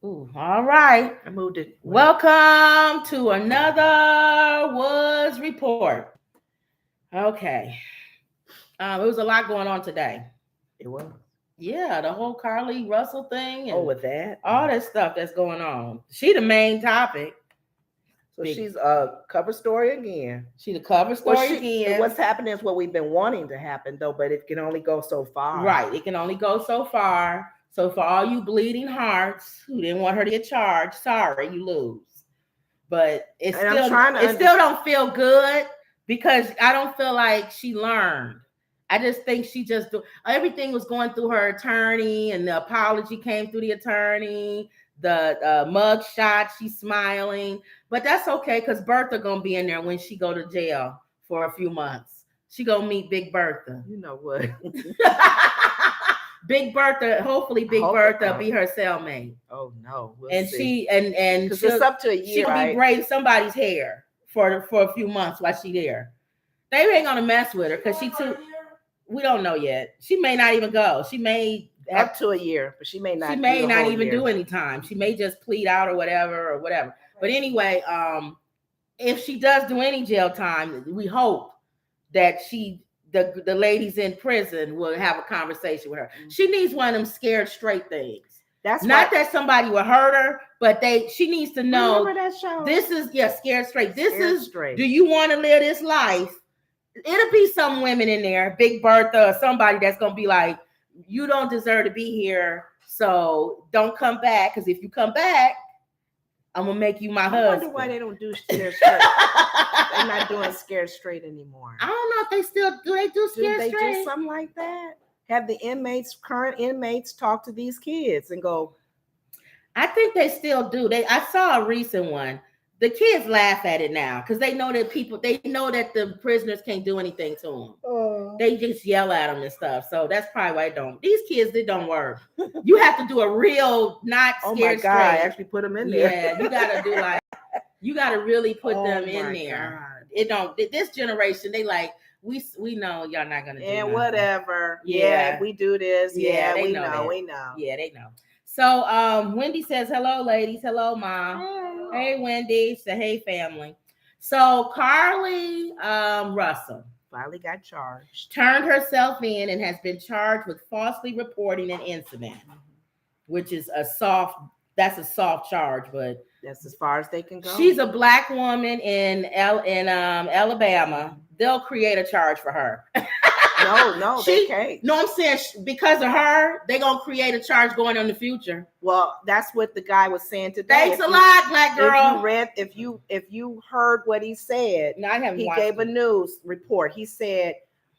Ooh, all right. I moved it. Welcome to another Woods Report. Okay. It was a lot going on today. It was. Yeah, the whole Carlee Russell thing and with that. all that stuff that's going on. She the main topic. So she's a cover story again. She the cover story again. What's happening is what we've been wanting to happen, though, but it can only go so far. Right. It can only go so far. So for all you bleeding hearts who didn't want her to get charged, sorry, you lose. But it still don't feel good because I don't feel like she learned. I just think everything was going through her attorney, and the apology came through the attorney. The mug shot, she's smiling, but that's okay because Bertha gonna be in there when she go to jail for a few months. She gonna meet Big Bertha. You know what? Big Bertha, hopefully Big Bertha be her cellmate. Oh no, and see. and because it's up to a year. She'll be braiding somebody's hair for a few months while she there. They ain't gonna mess with her because she too. We don't know yet. She may not even go. She may up to a year, but she may not. She may not even do any time. She may just plead out or whatever. But anyway, if she does do any jail time, we hope that the ladies in prison will have a conversation with her. She needs one of them scared straight things. That's not that somebody will hurt her, but she needs to know. Remember that show? This is scared straight. Do you want to live this life? It'll be some women in there, Big Bertha or somebody that's gonna be like, you don't deserve to be here, so don't come back. Because if you come back, I'm gonna make you my husband. I wonder why they don't do scared straight. They're not doing scared straight anymore. I don't know if they still do. They do scared straight. They do something like that. Have the current inmates, talk to these kids and go. I think they still do. I saw a recent one. The kids laugh at it now because they know that the prisoners can't do anything to them. They just yell at them and stuff. So that's probably why they don't. These kids, they don't work. You have to do a real not scared straight. Oh my God, I actually put them in there. Yeah, you got to do you got to really put them in there. God. It don't. This generation, they like, we know y'all not going to do nothing. Whatever. Yeah, we do this. Yeah, we know. Yeah, they know. So Wendy says, hello, ladies. Hello, Mom. Hey, Wendy. So, hey, family. So Carlee Russell finally got charged. Turned herself in and has been charged with falsely reporting an incident, which is a soft charge, but that's as far as they can go. She's a black woman in Alabama. They'll create a charge for her. No, they can't. No, I'm saying because of her, they're going to create a charge going on in the future. Well, that's what the guy was saying today. Thanks a lot, black girl. If you heard what he said, he gave a news report. He said,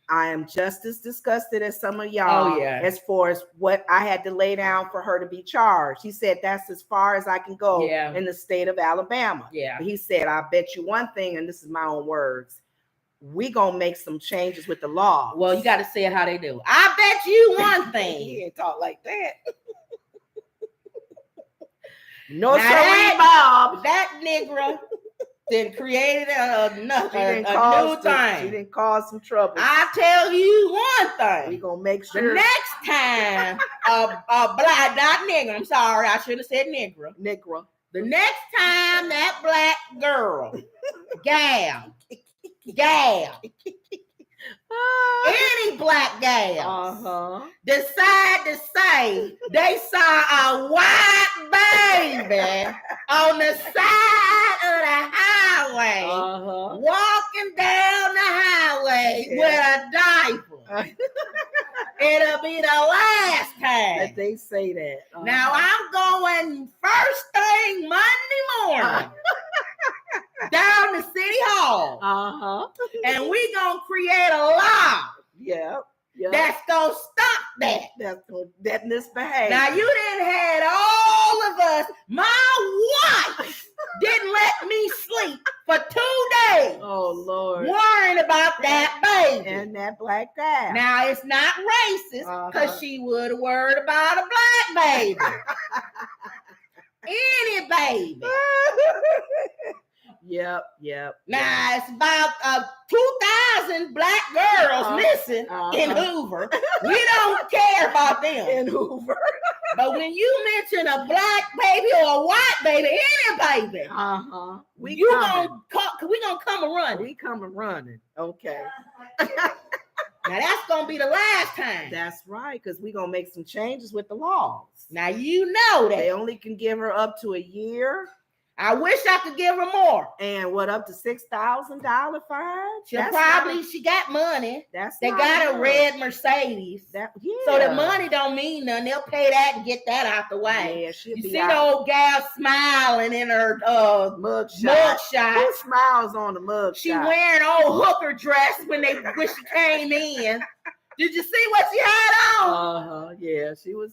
I am just as disgusted as some of y'all as far as what I had to lay down for her to be charged. He said, that's as far as I can go in the state of Alabama. Yeah. But he said, I bet you one thing, and this is my own words, we gonna make some changes with the law. Well, you got to say it how they do. I bet you one thing. He ain't talk like that. No, sorry, Bob. That nigga then created a new thing. She didn't cause some trouble. I tell you one thing. We gonna make sure the next time a black, not nigga. I'm sorry, I should have said nigga. The next time that black girl, gal, any black gal decide to say they saw a white baby on the side of the highway walking down the highway with a diaper, it'll be the last time that they say that. Now I'm going first thing Monday morning down to City Hall. And we gonna create a law. Yeah. That's gonna stop that. That misbehavior. Now you didn't had all of us. My wife didn't let me sleep for 2 days. Oh Lord. Worrying about that baby. And that black guy. Now it's not racist because she would have worried about a black baby. Any baby. Yep. Now it's about 2,000 black girls missing in Hoover. We don't care care about them in Hoover. But when you mention a black baby or a white baby, any baby, we gonna come a running. We come a running. Okay. Now that's gonna be the last time. That's right, because we're gonna make some changes with the laws. Now you know that they only can give her up to a year. I wish I could give her more. And what, up to $6,000 fine? She got money. They got a red Mercedes. So the money don't mean nothing. They'll pay that and get that out the way. Yeah, you see the old gal smiling in her mugshot. Who smiles on the mugshot? She wearing old hooker dress when she came in. Did you see what she had on? Yeah, she was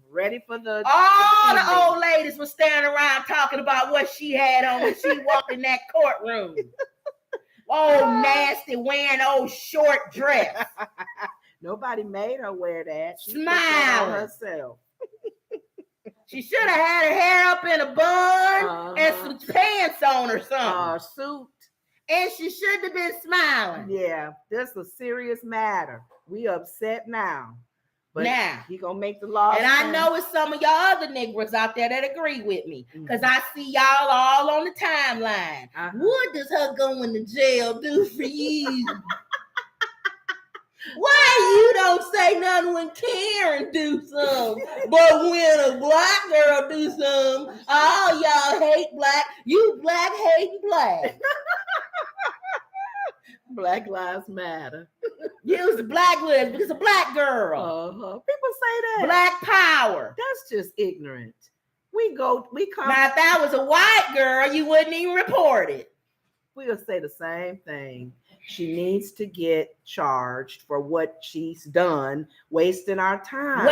ready for the. All the old ladies were standing around talking about what she had on when she walked in that courtroom. Nasty, wearing old short dress. Nobody made her wear that. She smiling herself. She should have had her hair up in a bun and some pants on or something. Suit. And she should have been smiling. Yeah, that's a serious matter. We upset now. But now he gonna make the law. And I know it's some of y'all other Negroes out there that agree with me. Because I see y'all all on the timeline. What does her going to jail do for you? Why you don't say nothing when Karen do something? But when a black girl do something, all y'all hate black. You black hating black. Black Lives Matter. Use black lives because a black girl. People say that. Black power. That's just ignorant. We come. Now, if that was a white girl, you wouldn't even report it. We'll say the same thing. She needs to get charged for what she's done, wasting our time.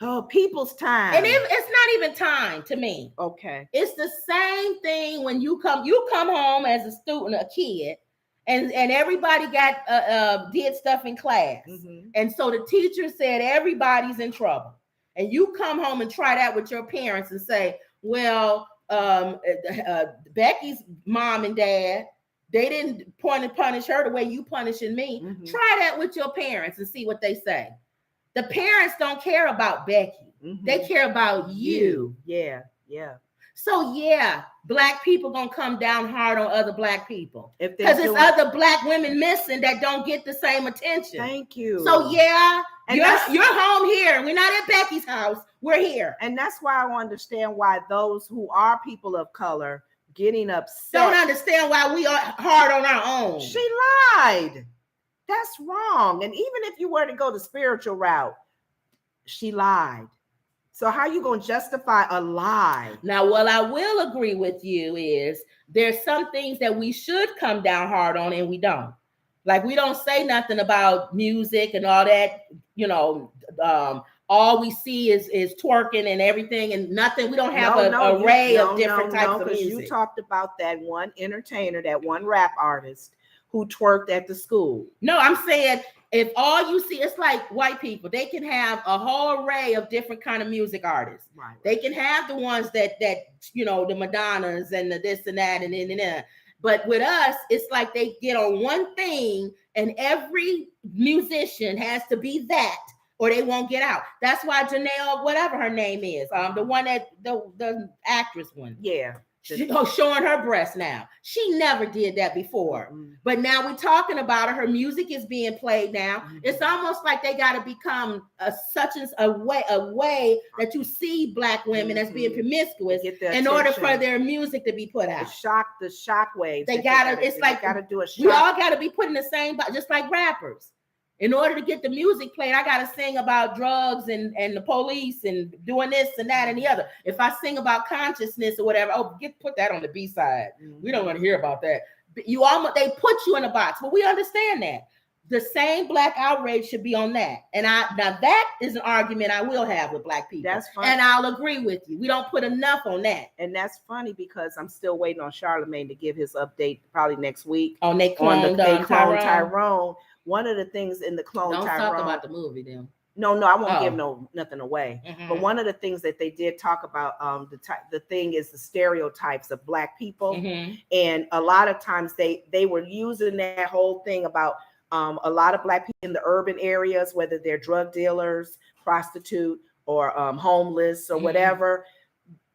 Oh, people's time. And it's not even time to me. Okay. It's the same thing when you come home as a student, a kid, and everybody did stuff in class. And so the teacher said everybody's in trouble. And you come home and try that with your parents and say, well, Becky's mom and dad, they didn't punish her the way you punishing me. Try that with your parents and see what they say. The parents don't care about Becky. They care about you. Yeah. So black people gonna come down hard on other black people because it's other black women missing that don't get the same attention. Thank you. So and you're home here. We're not at Becky's house. We're here, and that's why I understand why those who are people of color getting upset don't understand why we are hard on our own. She lied. That's wrong. And even if you were to go the spiritual route, she lied. So how are you going to justify a lie? Now, what I will agree with you is there's some things that we should come down hard on and we don't. Like we don't say nothing about music and all that, all we see is twerking and everything and nothing. We don't have an array of different types of music. You talked about that one entertainer, that one rap artist who twerked at the school. No, I'm saying if all you see, it's like white people. They can have a whole array of different kind of music artists. Right. They can have the ones that the Madonnas and the this and that and then. But with us, it's like they get on one thing and every musician has to be that or they won't get out. That's why Janelle, whatever her name is, the one that the actress one. Yeah. Showing her breast now. She never did that before. But now we're talking about her. Her music is being played now. It's almost like they got to become a way that you see black women as being promiscuous in order for their music to be put out. The shock waves. They gotta do a shock. We all gotta be put in the same, just like rappers. In order to get the music played, I got to sing about drugs and the police and doing this and that and the other. If I sing about consciousness or whatever, put that on the B side. We don't want to hear about that. They put you in a box, but we understand that. The same black outrage should be on that. And now that is an argument I will have with black people. That's funny. And I'll agree with you. We don't put enough on that. And that's funny because I'm still waiting on Charlemagne to give his update probably next week. On they clone Tyrone. One of the things in the clone Don't Tyrone. Don't talk about the movie then. No, I won't give nothing away. But one of the things that they did talk about, the thing is the stereotypes of black people. And a lot of times they were using that whole thing about a lot of Black people in the urban areas, whether they're drug dealers, prostitute, or homeless or whatever,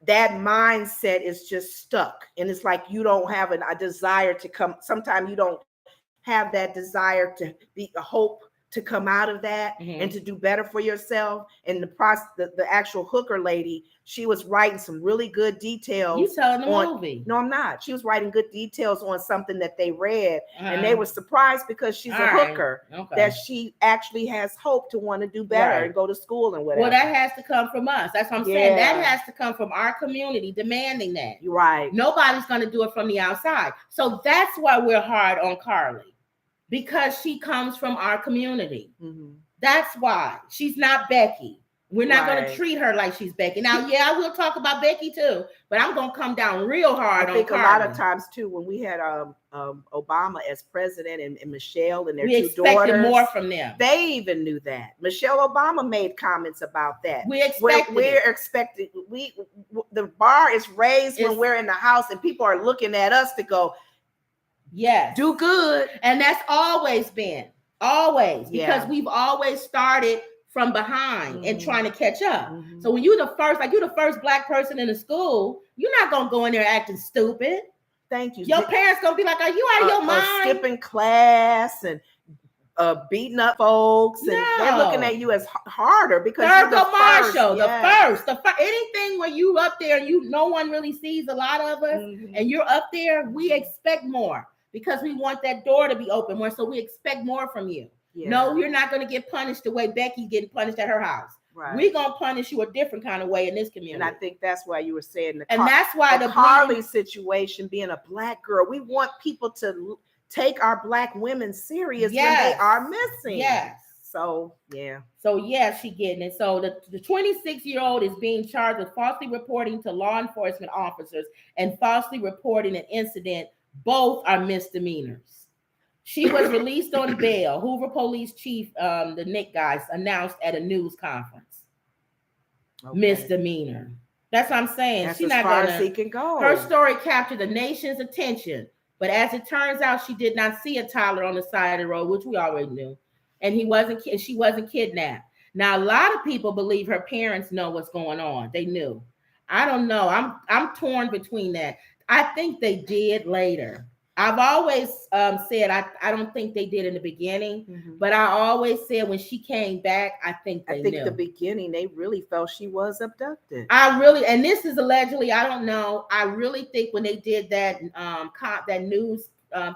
that mindset is just stuck. And it's like you don't have a desire to come. Sometimes you don't have that desire to be a hope to come out of that and to do better for yourself. And the actual hooker lady, she was writing some really good details. You telling the movie? No, I'm not. She was writing good details on something that they read, and they were surprised because she's a hooker, that she actually has hope to want to do better and go to school and whatever. Well, that has to come from us. That's what I'm saying. That has to come from our community demanding that. You're right. Nobody's going to do it from the outside. So that's why we're hard on Carlee. Because she comes from our community. That's why. She's not Becky. We're not going to treat her like she's Becky. Now, I will talk about Becky too, but I'm going to come down real hard on Carlee. I think a lot of times too, when we had Obama as president and Michelle and their two daughters. We expected more from them. They even knew that. Michelle Obama made comments about that. We're expecting the bar is raised when we're in the house and people are looking at us to go, yes, do good. And that's always been because we've always started from behind and trying to catch up. So when you're the first Black person in the school, you're not gonna go in there acting stupid. Thank you. Your parents gonna be like, "Are you out of your mind?" Skipping class and beating up folks, and they're looking at you as harder because you're the Marshall, first. Anything where you up there and no one really sees a lot of us, and you're up there, we expect more. Because we want that door to be open more, so we expect more from you. Yeah. No, you're not going to get punished the way Becky's getting punished at her house. Right. We're going to punish you a different kind of way in this community. And I think that's why you were saying that's why the Carlee situation, being a Black girl, we want people to take our Black women serious when they are missing. Yes. So, yeah. So, she getting it. So, the 26-year-old is being charged with falsely reporting to law enforcement officers and falsely reporting an incident. Both are misdemeanors. She was released on bail. Hoover Police Chief, the Nick guys, announced at a news conference. Misdemeanor. That's what I'm saying. She's not going to. She can go. Her story captured the nation's attention, but as it turns out, she did not see a toddler on the side of the road, which we already knew, and she wasn't kidnapped. Now, a lot of people believe her parents know what's going on. They knew. I don't know. I'm torn between that. I think they did later. I've always said I don't think they did in the beginning, but I always said when she came back, I think they knew. The beginning, they really felt she was abducted. And this is allegedly, I don't know. I really think when they did that that news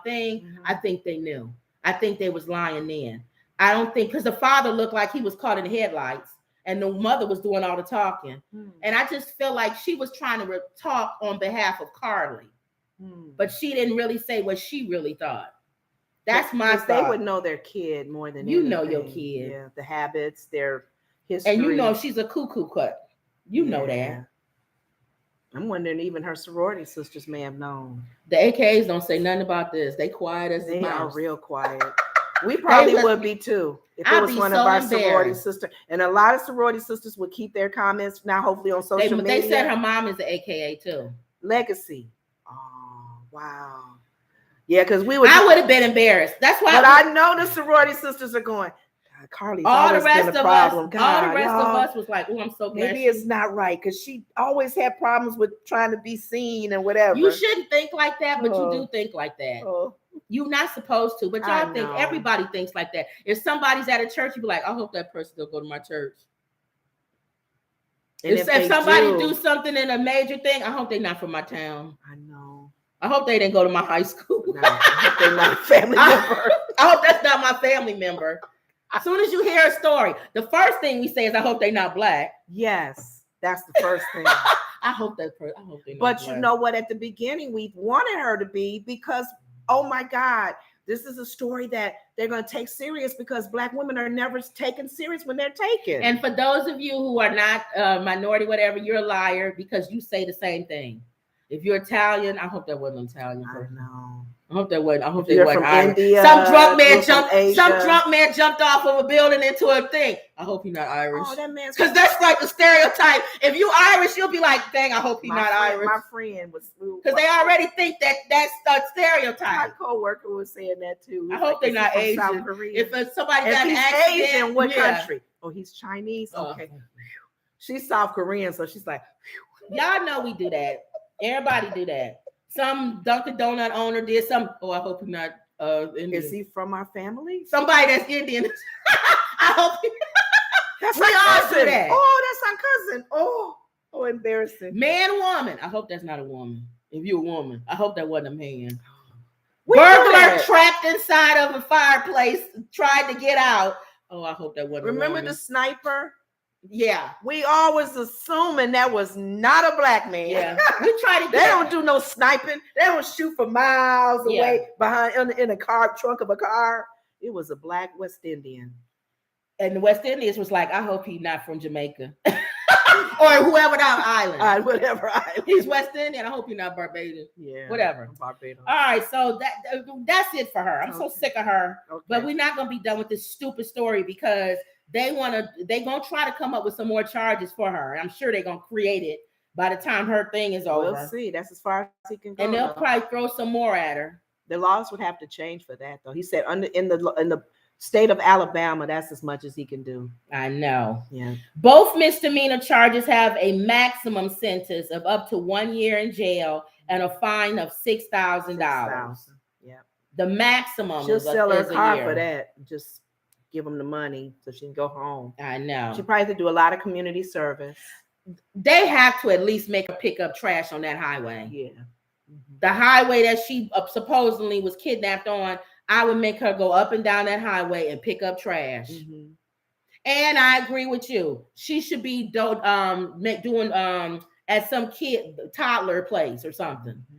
thing, I think they knew. I think they was lying then. I don't think, because the father looked like he was caught in the headlights. And the mother was doing all the talking. And I just feel like she was trying to talk on behalf of Carlee. But she didn't really say what she really thought. That's my thought. They would know their kid more than you know your kid. Yeah, the habits, their history. And you know she's a cuckoo cut. You know that. I'm wondering even her sorority sisters may have known. The AKAs don't say nothing about this. They quiet as they are real quiet. We probably would be too if it was one of our sorority sisters. And a lot of sorority sisters would keep their comments now, hopefully on social media. They said her mom is the AKA too. Legacy. Oh, wow. Yeah, because I would have been embarrassed. That's why. But I know the sorority sisters are going, Carlee's always been a problem. All the rest of us was like, oh, I'm so glad. Maybe it's not right because she always had problems with trying to be seen and whatever. You shouldn't think like that, but you do think like that. You're not supposed to, but y'all think everybody thinks like that. If somebody's at a church, you be like, I hope that person will go to my church. And if somebody do something in a major thing, I hope they're not from my town. I know. I hope they didn't go to my high school. No, I hope they're not a family member. I hope that's not my family member. As soon as you hear a story, the first thing we say is, I hope they're not Black. Yes, that's the first thing. I hope they're not But Black. You know what? At the beginning, we wanted her to be because, oh my God, this is a story that they're going to take serious because Black women are never taken serious when they're taken. And for those of you who are not minority, whatever, you're a liar because you say the same thing. If you're Italian, I hope that wasn't Italian. I know. I hope they wasn't Irish. India, some drunk man jumped off of a building into a thing. I hope he's not Irish. Oh, that man's because that's like the stereotype. If you Irish, you'll be like, dang, I hope he's not Irish. My friend was because they already think that's a stereotype. My coworker was saying that too. I hope they're not Asian. South Korea. If somebody got an accident, Asian, what country? Oh, he's Chinese. Okay, she's South Korean, so she's like, y'all know we do that. Everybody do that. Some Dunkin' Donut owner did some. Oh, I hope he's not Indian. Is he from our family? Somebody that's Indian. I hope that's we all do that. Oh, that's our cousin. Oh, embarrassing. Man, woman. I hope that's not a woman. If you're a woman, I hope that wasn't a man. Burglar trapped inside of a fireplace, tried to get out. Oh, I hope that wasn't. Remember the sniper? Yeah, we always assuming that was not a black man. Yeah, we try to. They don't do no sniping. They don't shoot for miles away behind in a car trunk of a car. It was a black West Indian, and the West Indians was like, "I hope he's not from Jamaica or whoever that island, whatever island. He's West Indian. I hope he's not Barbadian. Yeah, whatever. Barbados. All right, so that's it for her. I'm so sick of her. Okay. But we're not gonna be done with this stupid story because. They're gonna try to come up with some more charges for her. I'm sure they're gonna create it by the time her thing is over. We'll see. That's as far as he can go. And they'll probably throw some more at her. The laws would have to change for that, though. He said in the state of Alabama, that's as much as he can do. I know. Yeah. Both misdemeanor charges have a maximum sentence of up to 1 year in jail and a fine of $6,000. Yeah. The maximum. She'll sell her car for that. Just give them the money so she can go home. I know. She probably have to do a lot of community service. They have to at least make her pick up trash on that highway. Yeah. Mm-hmm. The highway that she supposedly was kidnapped on, I would make her go up and down that highway and pick up trash. Mm-hmm. And I agree with you. She should be doing at some toddler place or something. Mm-hmm.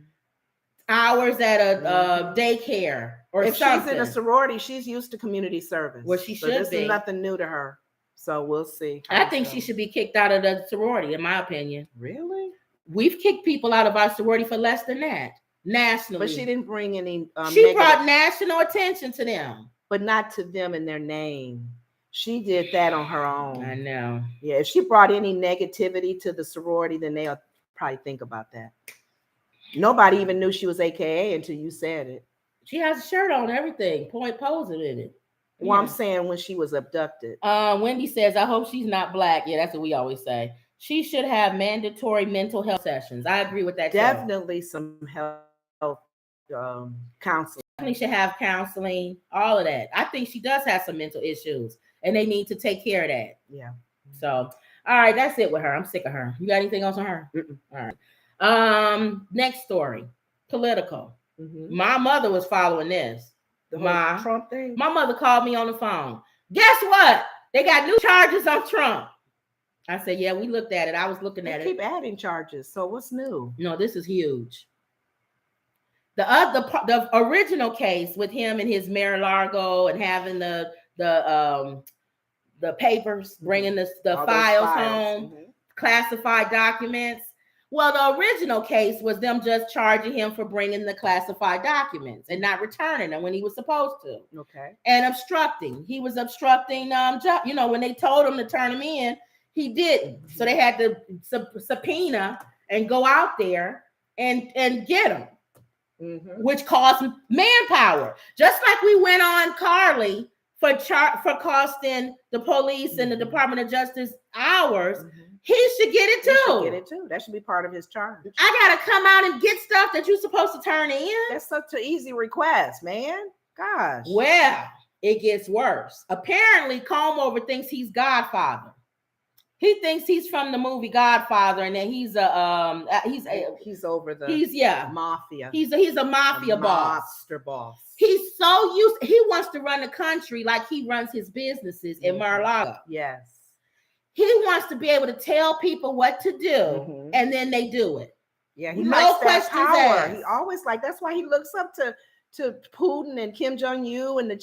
Hours at a daycare or if something. She's in a sorority, she's used to community service. Well, she should be. This is nothing new to her. So we'll see. I think she should be kicked out of the sorority, in my opinion. Really? We've kicked people out of our sorority for less than that, nationally. But she didn't bring any. She brought national attention to them. But not to them in their name. She did that on her own. I know. Yeah, if she brought any negativity to the sorority, then they'll probably think about that. Nobody even knew she was AKA until you said it. She has a shirt on, everything, posing in it. Well, yeah. I'm saying when she was abducted. Wendy says, I hope she's not black. Yeah, that's what we always say. She should have mandatory mental health sessions. I agree with that. Definitely some health counseling. Definitely should have counseling, all of that. I think she does have some mental issues, and they need to take care of that. Yeah. So, all right, that's it with her. I'm sick of her. You got anything else on her? Mm-mm. All right. Next story, political. Mm-hmm. My mother was following this. The whole Trump thing. My mother called me on the phone. Guess what? They got new charges on Trump. I said, yeah, we looked at it. I was looking at it. They keep adding charges. So what's new? No, this is huge. The original case with him and his Mar-a-Lago and having the papers, bringing the files home, mm-hmm. classified documents. Well, the original case was them just charging him for bringing the classified documents and not returning them when he was supposed to. Okay. And obstructing. He was obstructing, when they told him to turn him in, he didn't. Mm-hmm. So they had to subpoena and go out there and get him, mm-hmm. which cost manpower. Just like we went on Carlee for costing the police mm-hmm. and the Department of Justice hours. Mm-hmm. He should get it too. That should be part of his charge. I gotta come out and get stuff that you're supposed to turn in. That's such an easy request, man. Gosh. Well, it gets worse. Apparently, Comover thinks he's Godfather. He thinks he's from the movie Godfather, and that he's over the mafia. He's a mafia boss. Monster boss. He's so used. He wants to run the country like he runs his businesses in Mar-a-Lago. Yes. He wants to be able to tell people what to do, mm-hmm. and then they do it. Yeah, he no questions asked. He always that's why he looks up to Putin and Kim Jong-un and the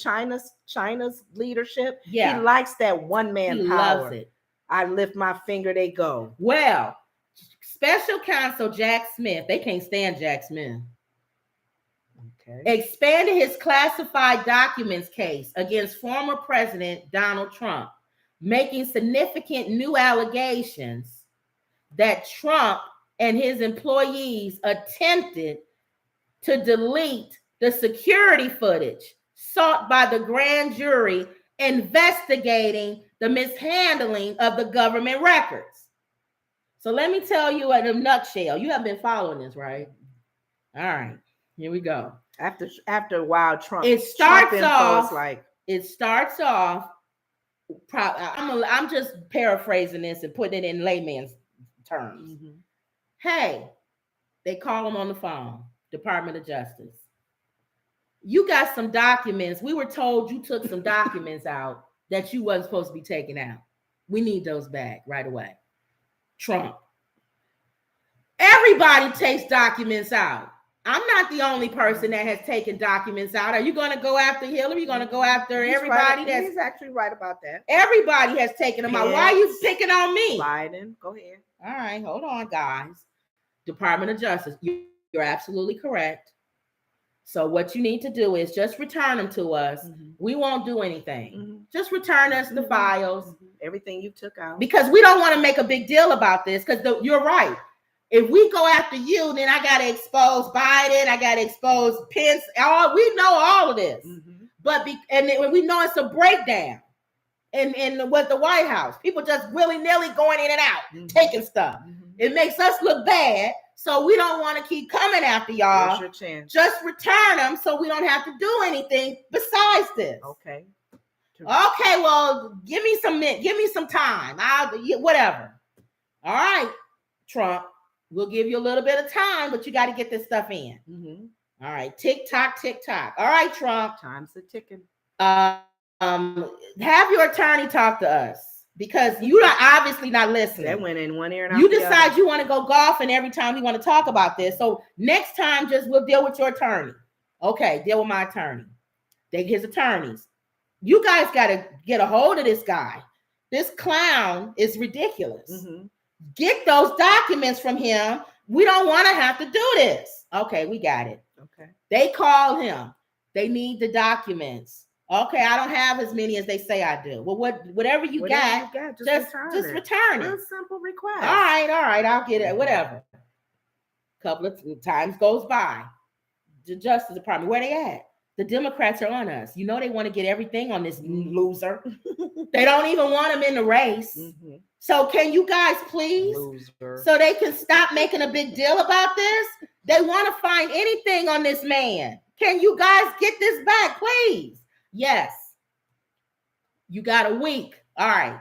China's leadership. Yeah, he likes that one man power. Loves it. I lift my finger, they go. Well, special counsel Jack Smith, they can't stand Jack Smith. expanded his classified documents case against former President Donald Trump, making significant new allegations that Trump and his employees attempted to delete the security footage sought by the grand jury investigating the mishandling of the government records. So let me tell you in a nutshell. You have been following this, right? All right, here we go. After a while, Trump. It starts off. I'm just paraphrasing this and putting it in layman's terms. Mm-hmm. Hey, they call him on the phone. Department of Justice. You got some documents. We were told you took some documents out that you wasn't supposed to be taking out. We need those back right away. Trump. Everybody takes documents out. I'm not the only person that has taken documents out. Are you going to go after Hillary? Are you going to go after everybody? Right. He's actually right about that. Everybody has taken them out. Why are you picking on me? Biden, go ahead. All right, hold on, guys. Department of Justice. You're absolutely correct. So what you need to do is just return them to us. Mm-hmm. We won't do anything. Mm-hmm. Just return us the files. Mm-hmm. Everything you took out. Because we don't want to make a big deal about this because you're right. If we go after you, then I got to expose Biden. I got to expose Pence. We know all of this. Mm-hmm. But we know it's a breakdown in what the White House. People just willy-nilly going in and out, taking stuff. Mm-hmm. It makes us look bad. So we don't want to keep coming after y'all. Here's your chance. Just return them so we don't have to do anything besides this. Okay. Okay, well, give me some time. Whatever. All right, Trump. We'll give you a little bit of time, but you got to get this stuff in. Mm-hmm. All right, tick tock, tick tock. All right, Trump. Time's a ticking. Have your attorney talk to us. Because you're obviously not listening. That went in one ear and out you decide you want to go golfing every time we want to talk about this. So next time, we'll deal with your attorney. Okay, deal with my attorney. His attorneys. You guys got to get a hold of this guy. This clown is ridiculous. Mm-hmm. Get those documents from him. We don't want to have to do this. Okay, we got it. Okay. They called him. They need the documents. Okay, I don't have as many as they say I do. Well, whatever you got, just return it. Real simple request. All right, I'll get it. Whatever. Couple of times goes by. The Justice Department, where they at? The Democrats are on us. You know they want to get everything on this loser. They don't even want him in the race. Mm-hmm. So can you guys please, so they can stop making a big deal about this? They want to find anything on this man. Can you guys get this back, please? Yes. You got a week. All right.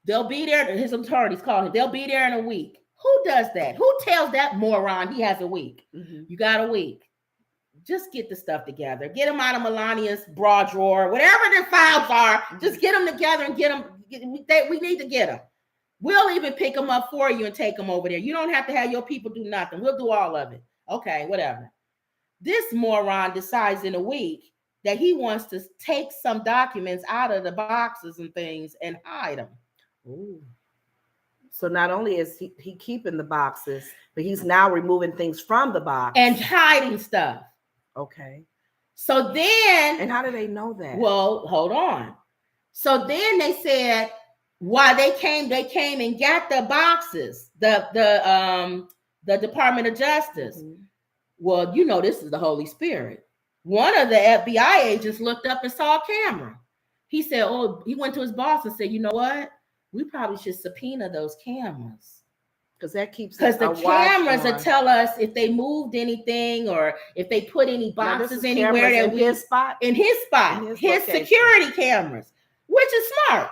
They'll be there. His attorneys call him. They'll be there in a week. Who does that? Who tells that moron he has a week? Mm-hmm. You got a week. Just get the stuff together. Get them out of Melania's bra drawer. Whatever the files are, just get them together and get them. We need to get them. We'll even pick them up for you and take them over there. You don't have to have your people do nothing. We'll do all of it. Okay, whatever. This moron decides in a week that he wants to take some documents out of the boxes and things and hide them. Ooh. So not only is he keeping the boxes, but he's now removing things from the box. And hiding stuff. Okay. So then... And how do they know that? Well, hold on. So then they said, why they came and got the boxes, the Department of Justice. Mm-hmm. Well, you know, this is the Holy Spirit. One of the FBI agents looked up and saw a camera. He said, he went to his boss and said, you know what? We probably should subpoena those cameras. Because that keeps the cameras will tell us if they moved anything or if they put any boxes anywhere in his spot. His security cameras, which is smart.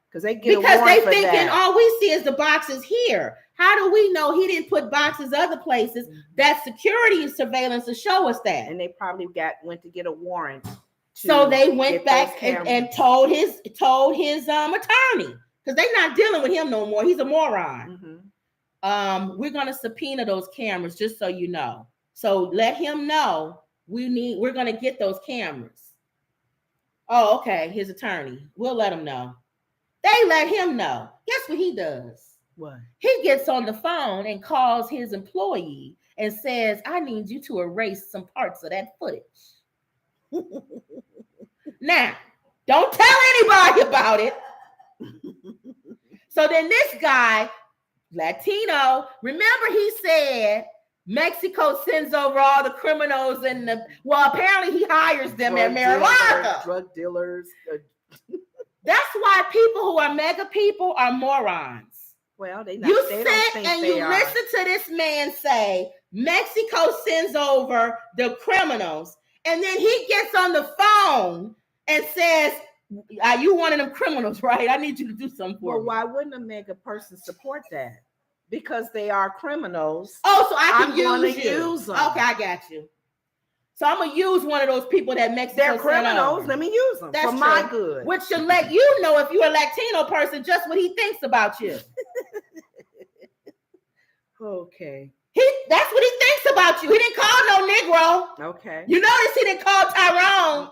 Because they thinking all we see is the boxes here. How do we know he didn't put boxes other places? Mm-hmm. That security surveillance to show us that. And they probably went to get a warrant. So they went back and told his attorney, because they're not dealing with him no more. He's a moron. Mm-hmm. We're gonna subpoena those cameras, just so you know. So let him know we're gonna get those cameras. Oh, okay. His attorney. We'll let him know. They let him know. Guess what he does? What? He gets on the phone and calls his employee and says, I need you to erase some parts of that footage. Now, don't tell anybody about it. So then this guy, Latino, remember he said Mexico sends over all the criminals and apparently he hires them at Mar-a-Lago. Drug dealers. That's why people who are mega people are morons. Well, you sit and you listen to this man say Mexico sends over the criminals, and then he gets on the phone and says, you one of them criminals, right? I need you to do something for me. Well, why wouldn't a mega person support that? Because they are criminals. Oh, so I can use them. Okay, I got you. So I'm gonna use one of those people that Mexico. They're criminals. Let me use them for my good. Which should let you know if you're a Latino person just what he thinks about you. Okay. That's what he thinks about you. He didn't call no Negro. Okay. You notice he didn't call Tyrone.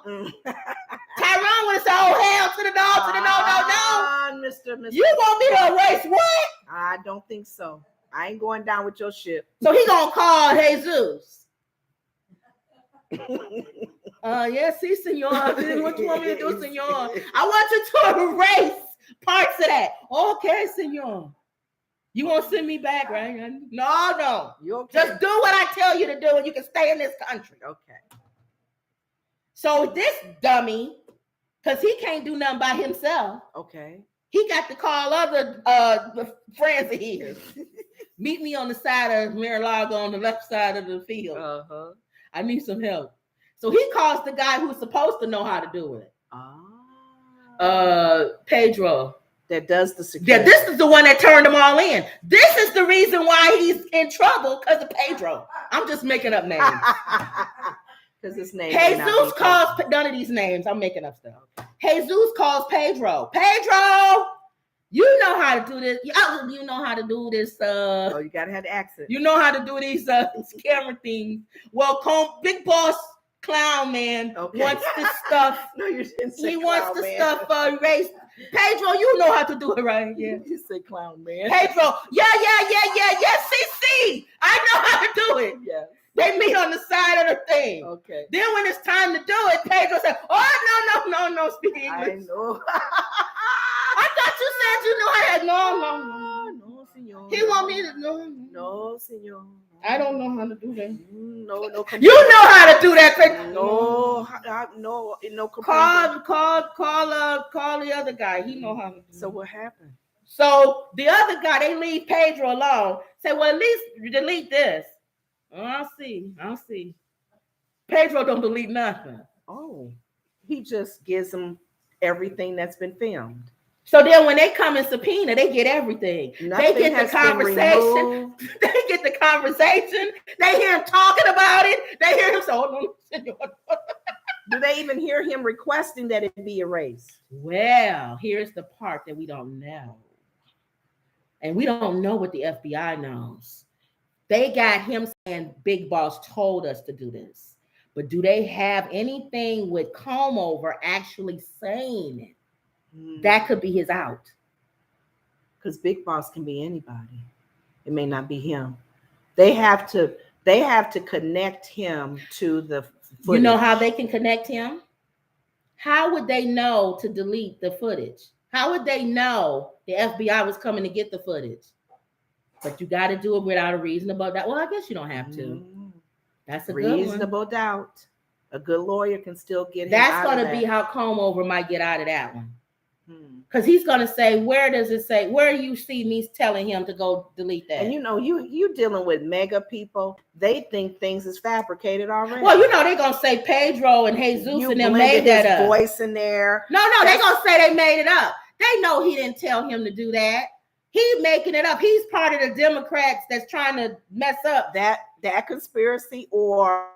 Tyrone would have said, "Oh hell to the no, to the no." Mr. You want me to erase what? I don't think so. I ain't going down with your ship. So he gonna call Jesus. Yes, sí, señor. What you want me to do, señor? I want you to erase parts of that. Okay, señor. You won't send me back, right? No. You okay? Just do what I tell you to do, and you can stay in this country. Okay. So this dummy, because he can't do nothing by himself. Okay. He got to call other friends of his. Meet me on the side of Mar-a-Lago on the left side of the field. Uh-huh. I need some help. So he calls the guy who's supposed to know how to do it. Pedro. That does the security. Yeah, this is the one that turned them all in. This is the reason why he's in trouble, because of Pedro. I'm just making up names. Because his name. Jesus calls none of these names. I'm making up stuff. Jesus calls Pedro. Pedro, you know how to do this. You know how to do this. You gotta have the accent. You know how to do these camera things. Well, Big Boss Clown Man wants this stuff. No, you didn't say he wants the stuff erased. Pedro, you know how to do it, right? Yeah. You say Clown Man. Pedro, yeah. CC, I know how to do it. Yeah. They meet on the side of the thing. Okay. Then when it's time to do it, Pedro said, "Oh no, speak English." I know. I thought you said you know how to. No, senor. He want me to know. No, senor. I don't know how to do that. No. You know how to do that, Pedro. No. Call the other guy. He know how to do it. So what happened? So the other guy, they leave Pedro alone. Say, well, at least delete this. Oh, I'll see. Pedro don't delete nothing. Oh, he just gives them everything that's been filmed. So then when they come and subpoena, they get everything. Nothing they get the conversation. They get the conversation. They hear him talking about it. They hear him say, "Oh no, senor." Do they even hear him requesting that it be erased? Well, here's the part that we don't know. And we don't know what the FBI knows. They got him saying Big Boss told us to do this. But do they have anything with comb over actually saying it? That could be his out. Because Big Boss can be anybody. It may not be him. They have to connect him to the footage. You know how they can connect him? How would they know to delete the footage? How would they know the FBI was coming to get the footage? But you got to do it without a reasonable doubt. Well, I guess you don't have to. That's a reasonable doubt. A good lawyer can still get him. That's going to be how comb over might get out of that one. Because he's going to say, where does it say, where you see me telling him to go delete that? And you dealing with mega people, they think things is fabricated already. Well, they're going to say Pedro and Jesus and them made that up. Voice in there. No, they're going to say they made it up. They know he didn't tell him to do that. He's making it up. He's part of the Democrats that's trying to mess up that conspiracy, or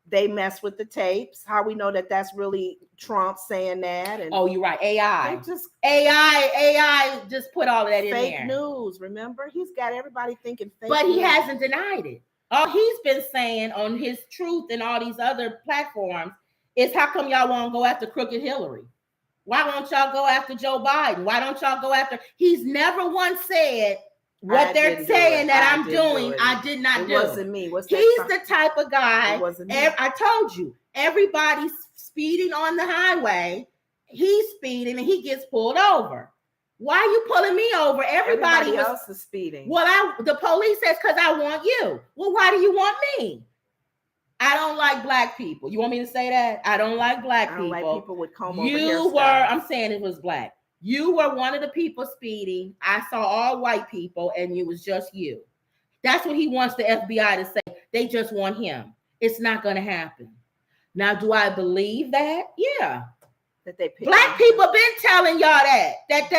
they mess with the tapes. How we know that that's really Trump saying that? And you're right. AI just put all of that in there. Fake news. Remember, he's got everybody thinking fake. But he hasn't denied it. All he's been saying on his Truth and all these other platforms is, how come y'all won't go after crooked Hillary? Why won't y'all go after Joe Biden? Why don't y'all go after? He's never once said What they're saying that I'm doing, I did not do. It wasn't me. He's the type of guy. It wasn't me. I told you, everybody's speeding on the highway. He's speeding and he gets pulled over. Why are you pulling me over? Everybody else is speeding. Well, the police says because I want you. Well, why do you want me? I don't like black people. You want me to say that? I don't like black people. I don't like people with comb over hairstyles. I'm saying it was black. You were one of the people speeding. I saw all white people and it was just you. That's what he wants the FBI to say. They just want him. It's not going to happen. Now, do I believe that? Yeah. That they black people been telling y'all that the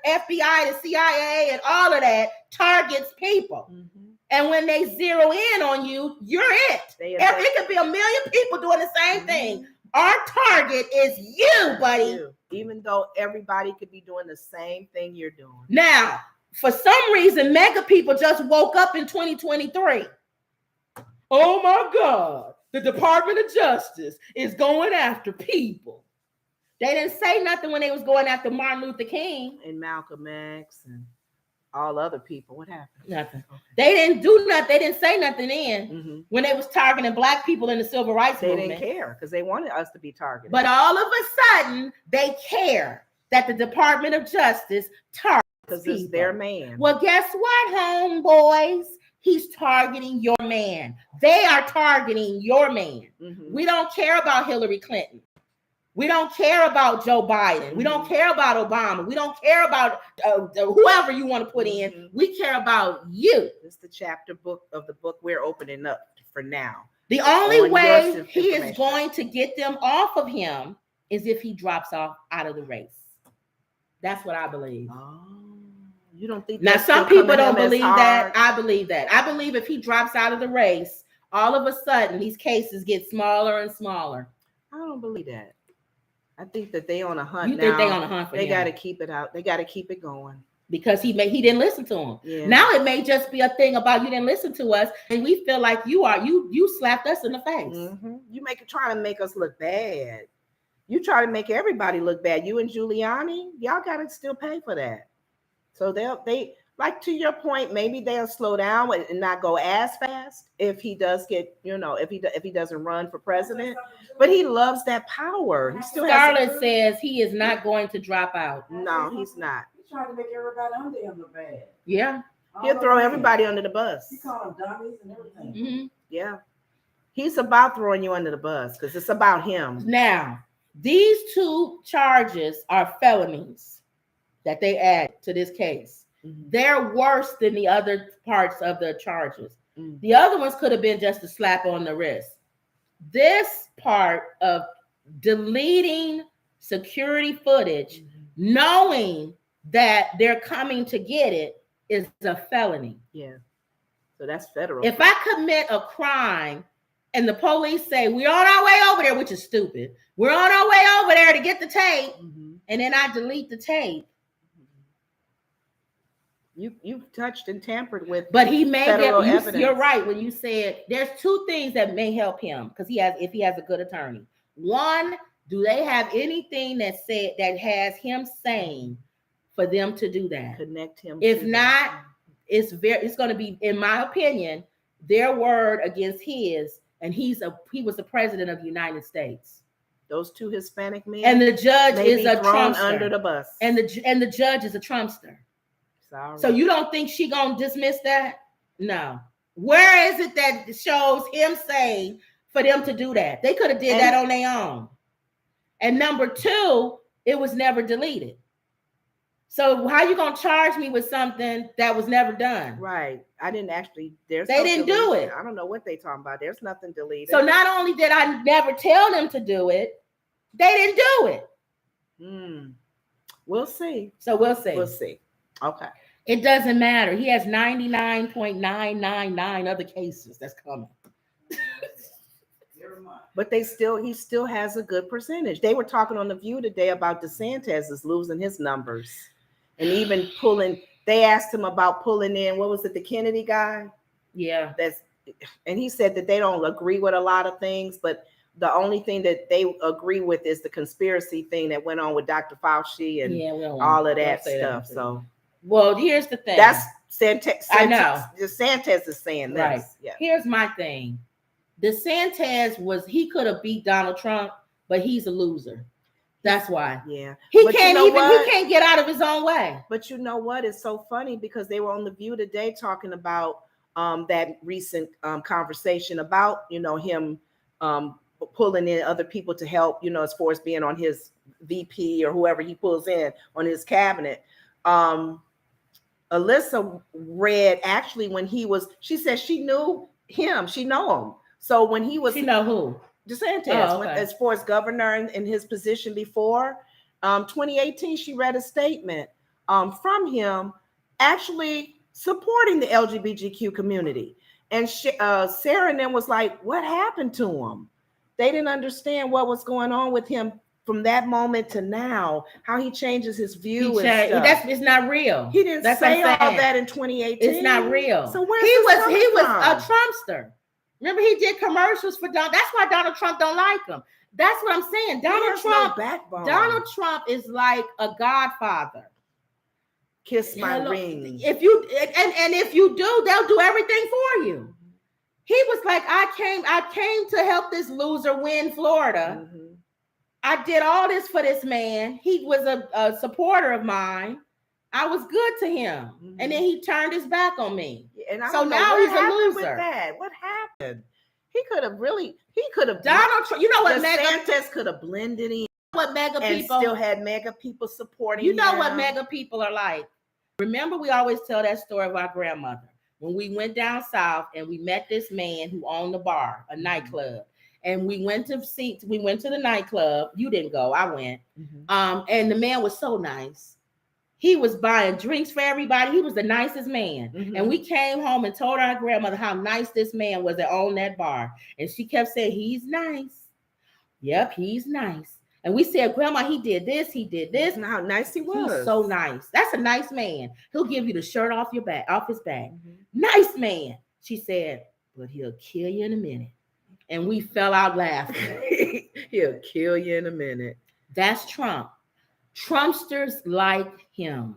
FBI, the CIA, and all of that targets people. Mm-hmm. And when they zero in on you, you're it. It could be a million people doing the same thing. Our target is you, buddy. Even though everybody could be doing the same thing you're doing. Now, for some reason, mega people just woke up in 2023. Oh my God. The Department of Justice is going after people. They didn't say nothing when they was going after Martin Luther King. And Malcolm X and all other people. What happened? Nothing. Okay. They didn't do nothing. They didn't say nothing in when they was targeting black people in the civil rights movement. They didn't care because they wanted us to be targeted. But all of a sudden, they care that the Department of Justice targets because it's their man. Well, guess what, homeboys? He's targeting your man. They are targeting your man. Mm-hmm. We don't care about Hillary Clinton. We don't care about Joe Biden. We don't care about Obama. We don't care about whoever you want to put in. We care about you. It's the chapter book of the book we're opening up for now. The only way he is going to get them off of him is if he drops off out of the race. That's what I believe. Oh, you don't think now some people don't believe that. I believe that. I believe if he drops out of the race, all of a sudden these cases get smaller and smaller. I don't believe that. I think that they on a hunt. You think they on a hunt for him? They got to keep it out. They got to keep it going because he didn't listen to him. Yeah. Now it may just be a thing about you didn't listen to us, and we feel like you slapped us in the face. Mm-hmm. You trying to make us look bad. You try to make everybody look bad. You and Giuliani, y'all got to still pay for that. So they like to your point. Maybe they'll slow down and not go as fast if he does get if he doesn't run for president. But he loves that power. He still Scarlett says he is not going to drop out. No, he's not. He's trying to make everybody under him look bad. Yeah. He'll throw everybody under the bus. He called them dummies and everything. Mm-hmm. Yeah. He's about throwing you under the bus because it's about him. Now, these two charges are felonies that they add to this case. Mm-hmm. They're worse than the other parts of the charges. Mm-hmm. The other ones could have been just a slap on the wrist. This part of deleting security footage, knowing that they're coming to get it, is a felony. Yeah. So that's federal. If I commit a crime and the police say, we're on our way over there, which is stupid. We're on our way over there to get the tape. Mm-hmm. And then I delete the tape. You've touched and tampered with, but he may get. You're right when you said there's two things that may help him because if he has a good attorney. One, do they have anything that has him sane for them to do that? Connect him. If not, it's going to be, in my opinion, their word against his, and he was the president of the United States. Those two Hispanic men, and the judge is a Trumpster under the bus, and the judge is a Trumpster. Sorry. So you don't think she gonna dismiss that? No. Where is it that shows him saying for them to do that? They could have did that on their own. And number two, it was never deleted. So how you gonna charge me with something that was never done? Right. I didn't actually. They didn't do it. I don't know what they talking about. There's nothing deleted. So not only did I never tell them to do it, they didn't do it. We'll see. So we'll see. We'll see. Okay. It doesn't matter. He has 99.999 other cases that's coming. But he still has a good percentage. They were talking on The View today about DeSantis is losing his numbers. And even they asked him about pulling in, what was it, the Kennedy guy? Yeah. And he said that they don't agree with a lot of things, but the only thing that they agree with is the conspiracy thing that went on with Dr. Fauci and all of that stuff. So, well, here's the thing. That's I know. DeSantis is saying this. Right. Yeah. Here's my thing. DeSantis he could have beat Donald Trump, but he's a loser. That's why. Yeah. He can't get out of his own way. But you know what? It's so funny because they were on The View today talking about that recent conversation about, him pulling in other people to help, as far as being on his VP or whoever he pulls in on his cabinet. Alyssa read actually when she said she knew him. She know him. So when he was. She know who? DeSantis, as far as governor in his position before 2018, she read a statement from him actually supporting the LGBTQ community. And Sarah and them was like, what happened to him? They didn't understand what was going on with him from that moment to now, how he changes his view and stuff. It's not real. He didn't say all that in 2018. It's not real. So where's he was a Trumpster. Remember, he did commercials for Donald. That's why Donald Trump don't like him. That's what I'm saying. Donald Trump is like a godfather. Kiss my ring. If you if you do, they'll do everything for you. He was like, I came to help this loser win Florida. Mm-hmm. I did all this for this man. He was a supporter of mine. I was good to him, and then he turned his back on me. And so now he's a loser. With that? What happened? He could have Donald Trump. You know what? DeSantis could have blended in. What mega people still had mega people supporting. You know what mega people are like. Remember, we always tell that story of our grandmother when we went down south and we met this man who owned a bar, a nightclub. And we went to the nightclub. You didn't go, I went. Mm-hmm. And the man was so nice. He was buying drinks for everybody. He was the nicest man. Mm-hmm. And we came home and told our grandmother how nice this man was that owned that bar. And she kept saying, he's nice. Yep, he's nice. And we said, Grandma, he did this, he did this. And how nice he was. He's so nice. That's a nice man. He'll give you the shirt off his back. Mm-hmm. Nice man. She said, but he'll kill you in a minute. And we fell out laughing. He'll kill you in a minute. That's Trump. Trumpsters like him.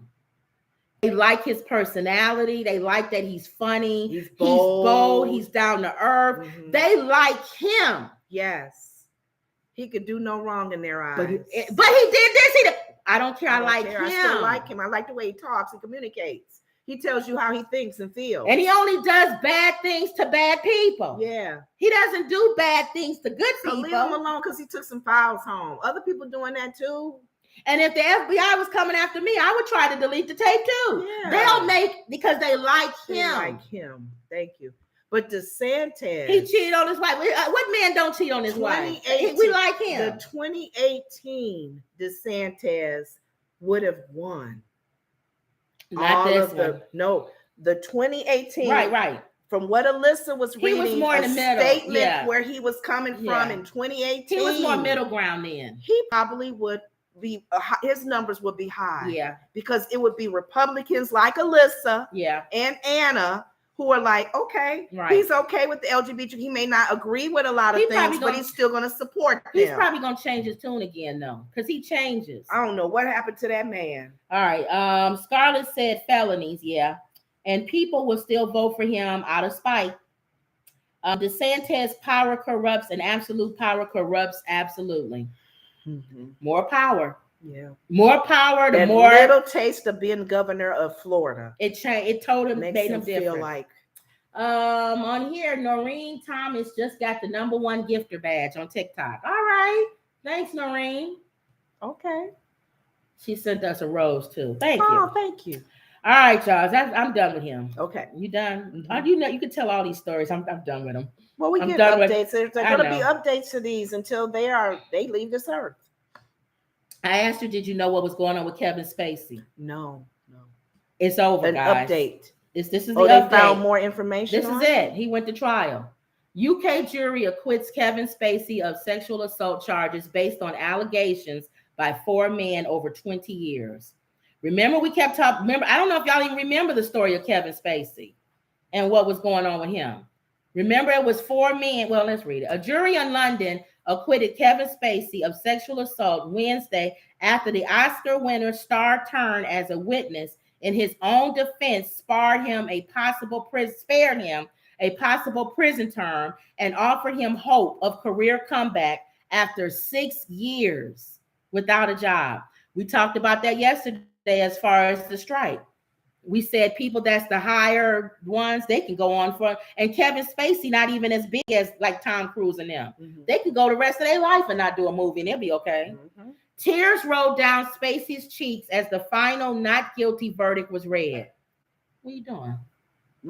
They like his personality. They like that he's funny. He's bold. He's down to earth. Mm-hmm. They like him. Yes. He could do no wrong in their eyes. But he did this. I don't care. I like him. I still like him. I like the way he talks and communicates. He tells you how he thinks and feels. And he only does bad things to bad people. Yeah. He doesn't do bad things to good people. Leave him alone because he took some files home. Other people doing that too. And if the FBI was coming after me, I would try to delete the tape too. Yeah. They'll because they like him. They like him. Thank you. But DeSantis. He cheated on his wife. What man don't cheat on his wife? We like him. The 2018 DeSantis would have won. Not this one. The 2018. Right. From what Alyssa was reading, he was more in the middle. Statement where he was coming from in 2018. He was more middle ground then. He probably would be, his numbers would be high. Yeah. Because it would be Republicans like Alyssa and Anna who are like, okay, he's okay with the LGBT. He may not agree with a lot of things, but he's still going to support them. He's probably going to change his tune again, though, because he changes. I don't know what happened to that man. All right. Scarlett said felonies, and people will still vote for him out of spite. DeSantis, power corrupts, and absolute power corrupts absolutely. Mm-hmm. More power. Yeah. More power, the more little taste of being governor of Florida. It told him, made him feel like. On here, Noreen Thomas just got the #1 gifter badge on TikTok. All right. Thanks, Noreen. Okay. She sent us a rose too. Thank you. Oh, thank you. All right, y'all. I'm done with him. Okay. You done? Mm-hmm. You can tell all these stories. I'm done with them. Well, we get updates. There's going to be updates to these until they leave this earth. I asked you, did you know what was going on with Kevin Spacey? No. It's over, guys. Update. This is the update. They found more information. This is it. He went to trial. UK jury acquits Kevin Spacey of sexual assault charges based on allegations by 4 men over 20 years. Remember, we kept talking. I don't know if y'all even remember the story of Kevin Spacey and what was going on with him. Remember, it was 4 men. Well, let's read it. A jury in London acquitted Kevin Spacey of sexual assault Wednesday after the Oscar winner star turned as a witness in his own defense, spared him a possible prison term and offered him hope of career comeback after 6 years without a job. We talked about that yesterday as far as the strike. We said people that's the higher ones, they can go on for, and Kevin Spacey not even as big as like Tom Cruise and them. Mm-hmm. They could go the rest of their life and not do a movie and they'll be okay. Mm-hmm. Tears rolled down Spacey's cheeks as the final not guilty verdict was read. What are you doing?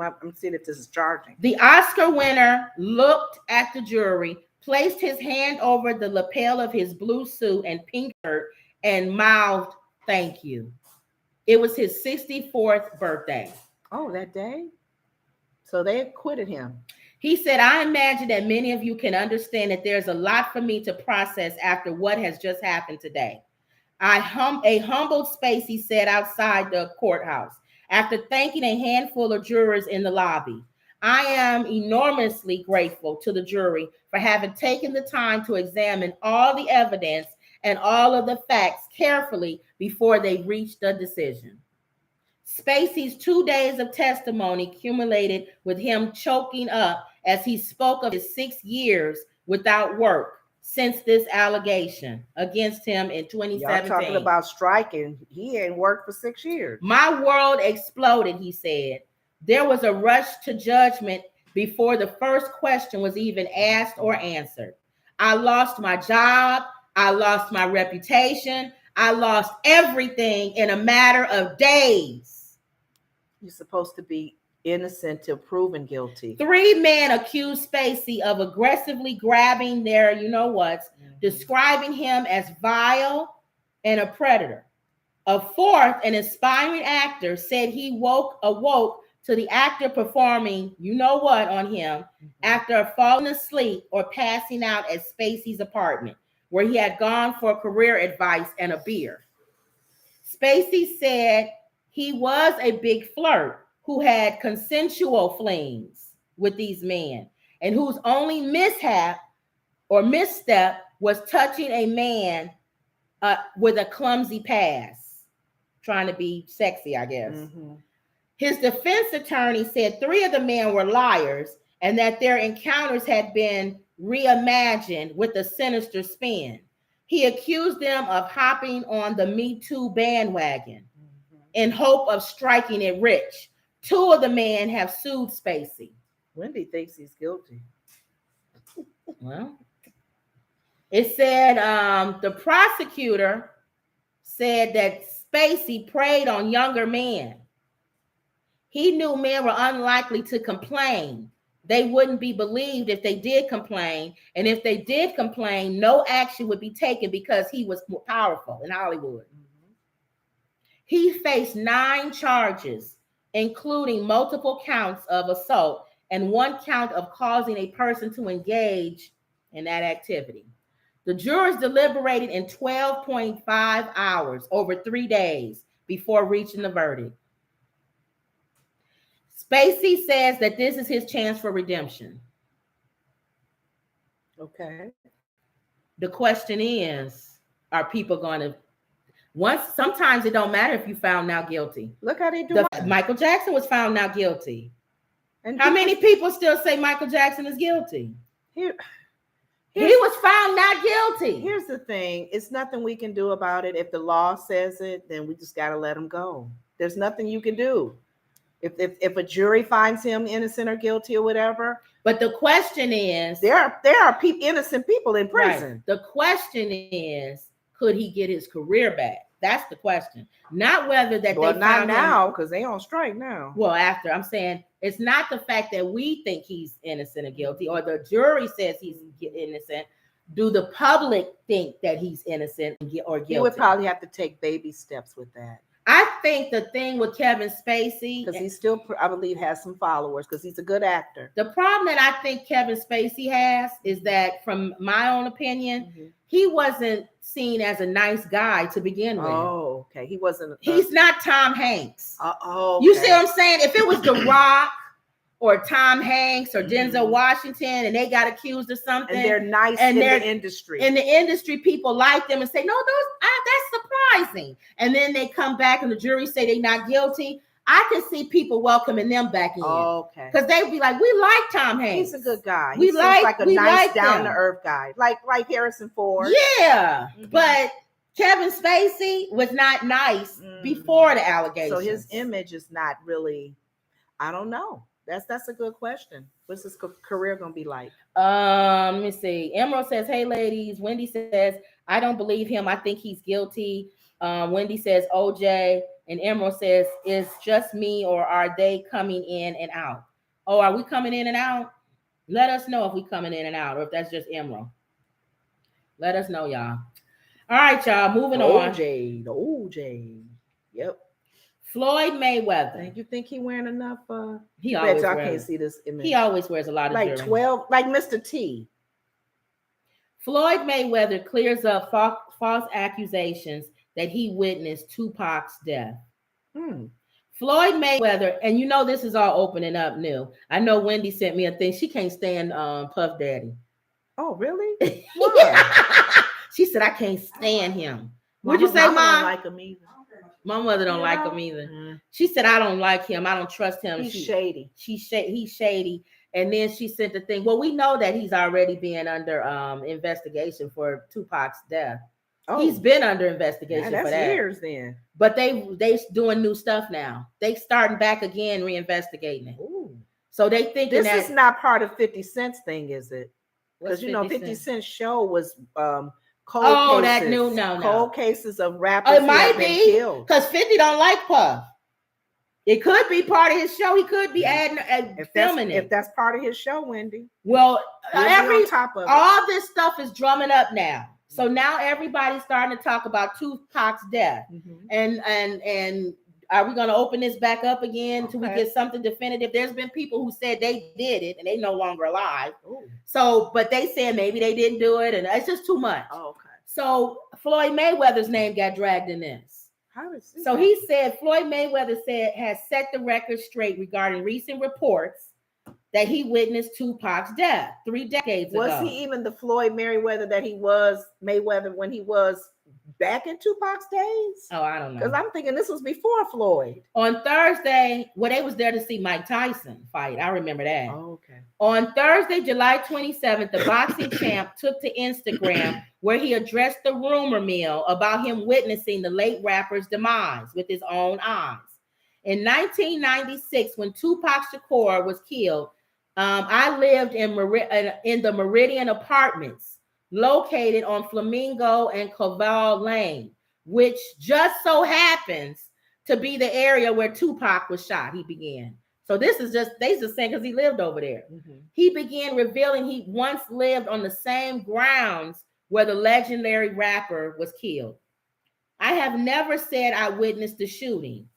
I'm seeing if this is charging. The Oscar winner looked at the jury, placed his hand over the lapel of his blue suit and pink shirt, and mouthed, "Thank you." It was his 64th birthday. Oh, that day? So they acquitted him. He said, "I imagine that many of you can understand that there's a lot for me to process after what has just happened today." A humbled Spacey said outside the courthouse after thanking a handful of jurors in the lobby. "I am enormously grateful to the jury for having taken the time to examine all the evidence and all of the facts carefully before they reached a decision." Spacey's 2 days of testimony accumulated with him choking up as he spoke of his 6 years without work since this allegation against him in 2017. Y'all talking about striking. He ain't worked for 6 years. "My world exploded," he said. "There was a rush to judgment before the first question was even asked or answered. I lost my job. I lost my reputation. I lost everything in a matter of days." You're supposed to be innocent till proven guilty. 3 men accused Spacey of aggressively grabbing their you-know-whats, describing him as vile and a predator. A 4th, an aspiring actor, said he awoke to the actor performing you-know-what on him after falling asleep or passing out at Spacey's apartment, where he had gone for career advice and a beer. Spacey said he was a big flirt who had consensual flings with these men and whose only mishap or misstep was touching a man with a clumsy pass, trying to be sexy, I guess. Mm-hmm. His defense attorney said 3 of the men were liars and that their encounters had been reimagined with a sinister spin. He accused them of hopping on the Me Too bandwagon in hope of striking it rich. 2 of the men have sued Spacey. Wendy thinks he's guilty. Well, it said the prosecutor said that Spacey preyed on younger men. He knew men were unlikely to complain. They wouldn't be believed if they did complain. And if they did complain, no action would be taken because he was more powerful in Hollywood. Mm-hmm. He faced 9 charges, including multiple counts of assault and 1 count of causing a person to engage in that activity. The jurors deliberated in 12.5 hours over 3 days before reaching the verdict. Spacey says that this is his chance for redemption. Okay. The question is, are people going to sometimes it don't matter if you found now guilty. Look how they do it. Michael Jackson was found now guilty. And how many people still say Michael Jackson is guilty? He was found not guilty. Here's the thing. It's nothing we can do about it. If the law says it, then we just got to let him go. There's nothing you can do. If a jury finds him innocent or guilty or whatever. But the question is, there are innocent people in prison. Right. The question is, could he get his career back? That's the question. Not whether that they not now, because they on strike now. Well, after I'm saying it's not the fact that we think he's innocent or guilty, or the jury says he's innocent. Do the public think that he's innocent or guilty? You would probably have to take baby steps with that. I think the thing with Kevin Spacey, because he still, I believe, has some followers because he's a good actor. The problem that I think Kevin Spacey has is that, from my own opinion, he wasn't seen as a nice guy to begin with. Oh, okay. He wasn't. He's not Tom Hanks. Okay. You see what I'm saying? If it was The Rock or Tom Hanks or Denzel Washington, and they got accused of something, and they're nice in the industry. In the industry, people like them and say, "No, that's surprising." And then they come back, and the jury say they're not guilty. I can see people welcoming them back in. Okay, because they'd be like, "We like Tom Hanks. He's a good guy. He seems like a nice, down to earth guy, like Harrison Ford." Yeah, but Kevin Spacey was not nice before the allegations. So his image is not really. I don't know. That's a good question. What's his career gonna be like? Let me see. Emerald says, "Hey ladies." Wendy says, "I don't believe him. I think he's guilty." Wendy says, "OJ," and Emerald says, "Is just me, or are they coming in and out?" Oh, are we coming in and out? Let us know if we coming in and out, or if that's just Emerald. Let us know, y'all. All right, y'all. Moving on. The OJ. Yep. Floyd Mayweather. You think he wearing enough? He always. I can't see this image. He always wears a lot of like jewelry. 12, like Mr. T. Floyd Mayweather clears up false accusations that he witnessed Tupac's death. Floyd Mayweather, and you know this is all opening up new. I know Wendy sent me a thing. She can't stand Puff Daddy. Oh, really? Why? She said, "I can't stand him." What'd you say, Mom? I don't like him either. My mother don't like him either. She said, "I don't like him. I don't trust him. He's shady. He's shady." And then she sent the thing. Well, we know that he's already being under investigation for Tupac's death. Oh, he's been under investigation for that. Years then. But they doing new stuff now. They starting back again, reinvestigating it. Ooh. So they think this is not part of 50 Cent's thing, is it? Because 50 Cent's show was cold cases of rappers. It might be because 50 don't like Puff. It could be part of his show. He could be adding filming it. If that's part of his show, Wendy. Well, all this stuff is drumming up now. So now everybody's starting to talk about Tupac's death. And are we going to open this back up again until we get something definitive? There's been people who said they did it and they no longer alive. Ooh. So, but they said maybe they didn't do it, and it's just too much. Oh, okay. So Floyd Mayweather's name got dragged in this. He said Floyd Mayweather has set the record straight regarding recent reports that he witnessed Tupac's death 3 decades ago. Was he even the Floyd Mayweather that he was Mayweather when he was back in Tupac's days? Oh, I don't know. Because I'm thinking this was before Floyd. On Thursday, they was there to see Mike Tyson fight. I remember that. Oh, okay. On Thursday, July 27th, the boxing champ took to Instagram where he addressed the rumor mill about him witnessing the late rapper's demise with his own eyes. In 1996, when Tupac Shakur was killed, I lived in the Meridian Apartments, located on Flamingo and Koval Lane, which just so happens to be the area where Tupac was shot. He began. So they just saying because he lived over there. He began revealing he once lived on the same grounds where the legendary rapper was killed. "I have never said I witnessed the shooting.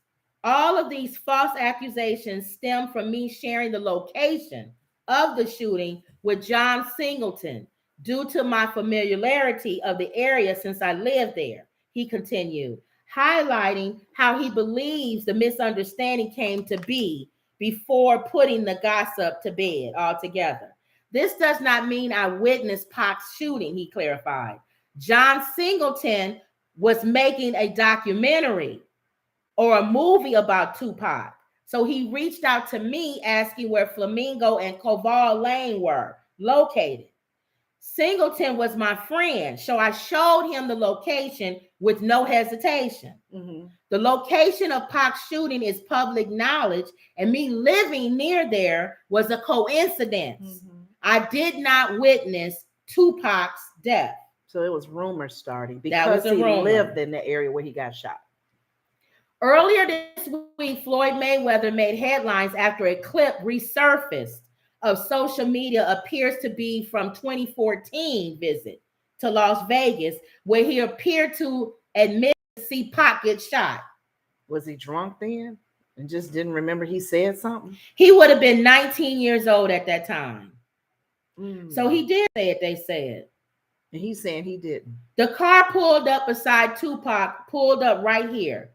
All of these false accusations stem from me sharing the location of the shooting with John Singleton due to my familiarity of the area since I lived there," he continued, highlighting how he believes the misunderstanding came to be before putting the gossip to bed altogether. "This does not mean I witnessed Pac's shooting," he clarified. "John Singleton was making a documentary or a movie about Tupac. So he reached out to me asking where Flamingo and Koval Lane were located. Singleton was my friend, so I showed him the location with no hesitation. The location of Pac's shooting is public knowledge, and me living near there was a coincidence. I did not witness Tupac's death." So it was rumors starting because he lived in the area where he got shot. Earlier this week, Floyd Mayweather made headlines after a clip resurfaced of social media appears to be from 2014 visit to Las Vegas, where he appeared to admit to see Pac get shot. Was he drunk then and just didn't remember he said something? He would have been 19 years old at that time. So he did say it, they said. And he's saying he didn't. The car pulled up beside Tupac, pulled up right here.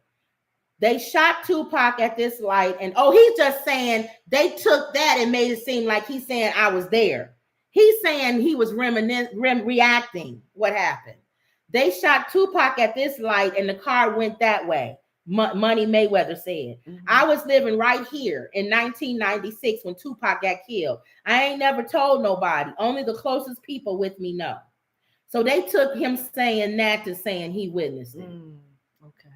They shot Tupac at this light, and he's just saying they took that and made it seem like he's saying I was there. He's saying he was reacting what happened. They shot Tupac at this light, and the car went that way. Money Mayweather said, I was living right here in 1996 when Tupac got killed. I ain't never told nobody. Only the closest people with me know. So they took him saying that to saying he witnessed it. Okay.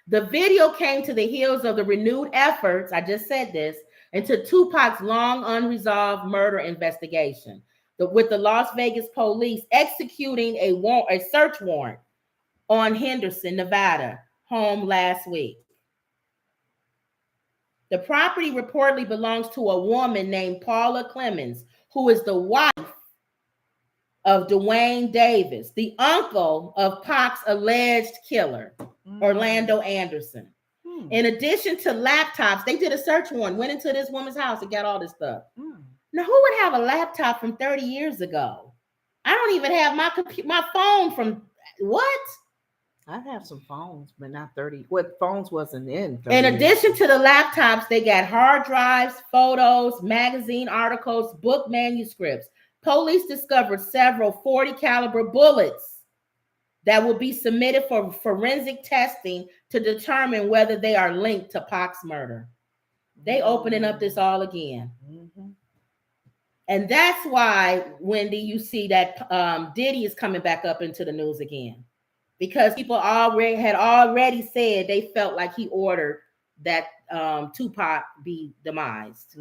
The video came to the heels of the renewed efforts, I just said this, into Tupac's long unresolved murder investigation, with the Las Vegas police executing a search warrant on Henderson, Nevada, home last week. The property reportedly belongs to a woman named Paula Clemens, who is the wife of Dwayne Davis, the uncle of Pac's alleged killer, Orlando Anderson. In addition to laptops, they did a search warrant, went into this woman's house and got all this stuff. Now, who would have a laptop from 30 years ago? I don't even have my phone from what? I have some phones, but not 30. What phones wasn't in 30 In addition to the laptops, they got hard drives, photos, magazine articles, book manuscripts. Police discovered several .40 caliber bullets that will be submitted for forensic testing to determine whether they are linked to Pac's murder. They opening up this all again. And that's why, Wendy, you see that Diddy is coming back up into the news again. Because people had already said they felt like he ordered that Tupac be demised.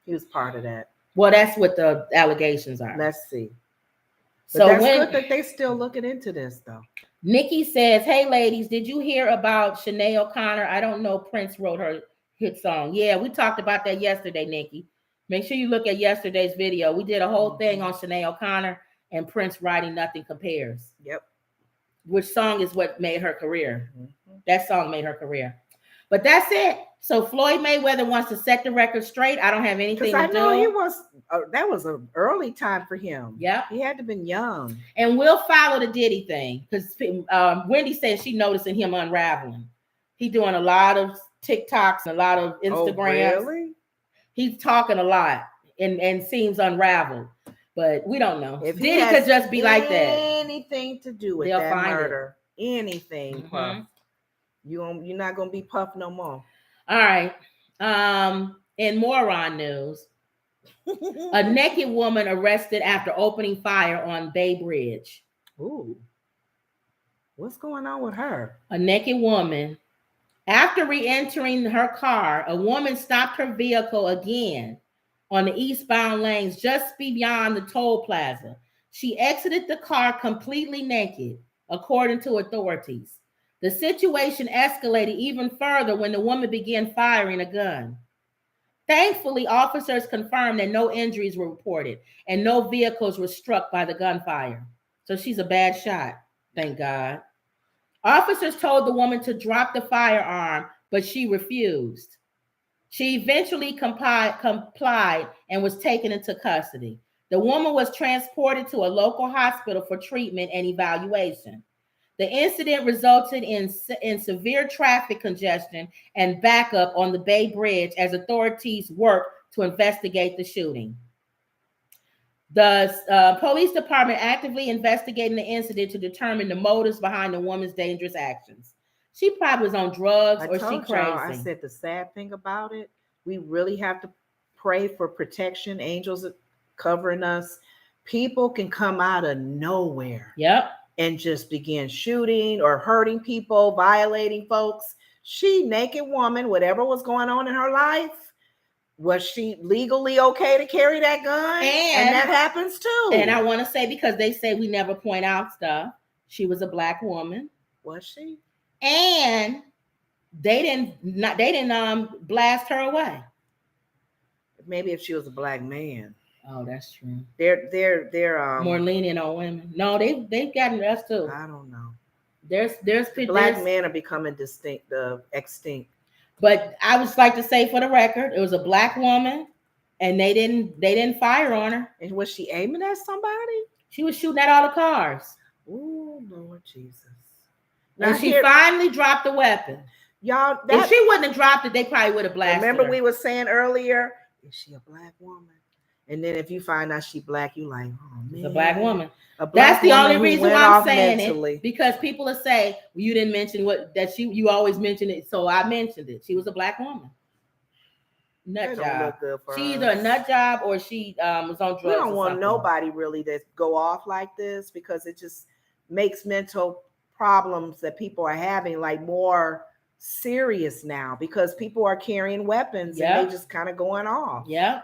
He was part of that. Well, that's what the allegations are. Let's see. But So that's good that they still looking into this, though. Nikki says, hey, ladies, did you hear about Sinead O'Connor? I don't know. Prince wrote her hit song. Yeah, we talked about that yesterday, Nikki. Make sure you look at yesterday's video. We did a whole thing on Sinead O'Connor and Prince writing Nothing Compares. Yep. Which song is what made her career. That song made her career. But that's it. So Floyd Mayweather wants to set the record straight. I don't have anything to do. I know he was, that was an early time for him. Yeah. He had to have been young. And we'll follow the Diddy thing because Wendy says she noticing him unraveling. He doing a lot of TikToks and a lot of Instagrams. Oh, really? He's talking a lot and seems unraveled. But we don't know. If Diddy could just be like that. Anything to do with that murder. Anything, Puff. You're not going to be Puff no more. All right. In moron news, a naked woman arrested after opening fire on Bay Bridge. Ooh. What's going on with her? A naked woman. After re-entering her car, a woman stopped her vehicle again on the eastbound lanes just beyond the toll plaza. She exited the car completely naked, according to authorities. The situation escalated even further when the woman began firing a gun. Thankfully, officers confirmed that no injuries were reported and no vehicles were struck by the gunfire. So she's a bad shot, thank God. Officers told the woman to drop the firearm, but she refused. She eventually complied and was taken into custody. The woman was transported to a local hospital for treatment and evaluation. The incident resulted in severe traffic congestion and backup on the Bay Bridge as authorities worked to investigate the shooting. The police department actively investigating the incident to determine the motives behind the woman's dangerous actions. She probably was on drugs or she crazy. I said the sad thing about it, we really have to pray for protection. Angels are covering us. People can come out of nowhere. Yep. And just begin shooting or hurting people, violating folks. She, naked woman, whatever was going on in her life, was she legally okay to carry that gun? And that happens too. And I want to say, because they say we never point out stuff, she was a Black woman. Was she? And they didn't blast her away. Maybe if she was a Black man. Oh, that's true. They're more lenient on women. No, they've gotten us too. I don't know. There's Black men are becoming extinct. But I would like to say, for the record, it was a Black woman, and they didn't fire on her. And was she aiming at somebody? She was shooting at all the cars. Oh, Lord Jesus. And she finally dropped the weapon. Y'all, if she wouldn't have dropped it, they probably would have blasted Remember her. We were saying earlier, is she a black woman? And then if you find out she black, you like, oh man, it's a black woman. That's the only reason why I'm saying it, because people will say, well, you didn't mention you always mention it, so I mentioned it. She was a black woman. Nut job. She either a nut job or she was on drugs. We don't want nobody really to go off like this, because it just makes mental problems that people are having like more serious now, because people are carrying weapons and they just kind of going off. Yeah.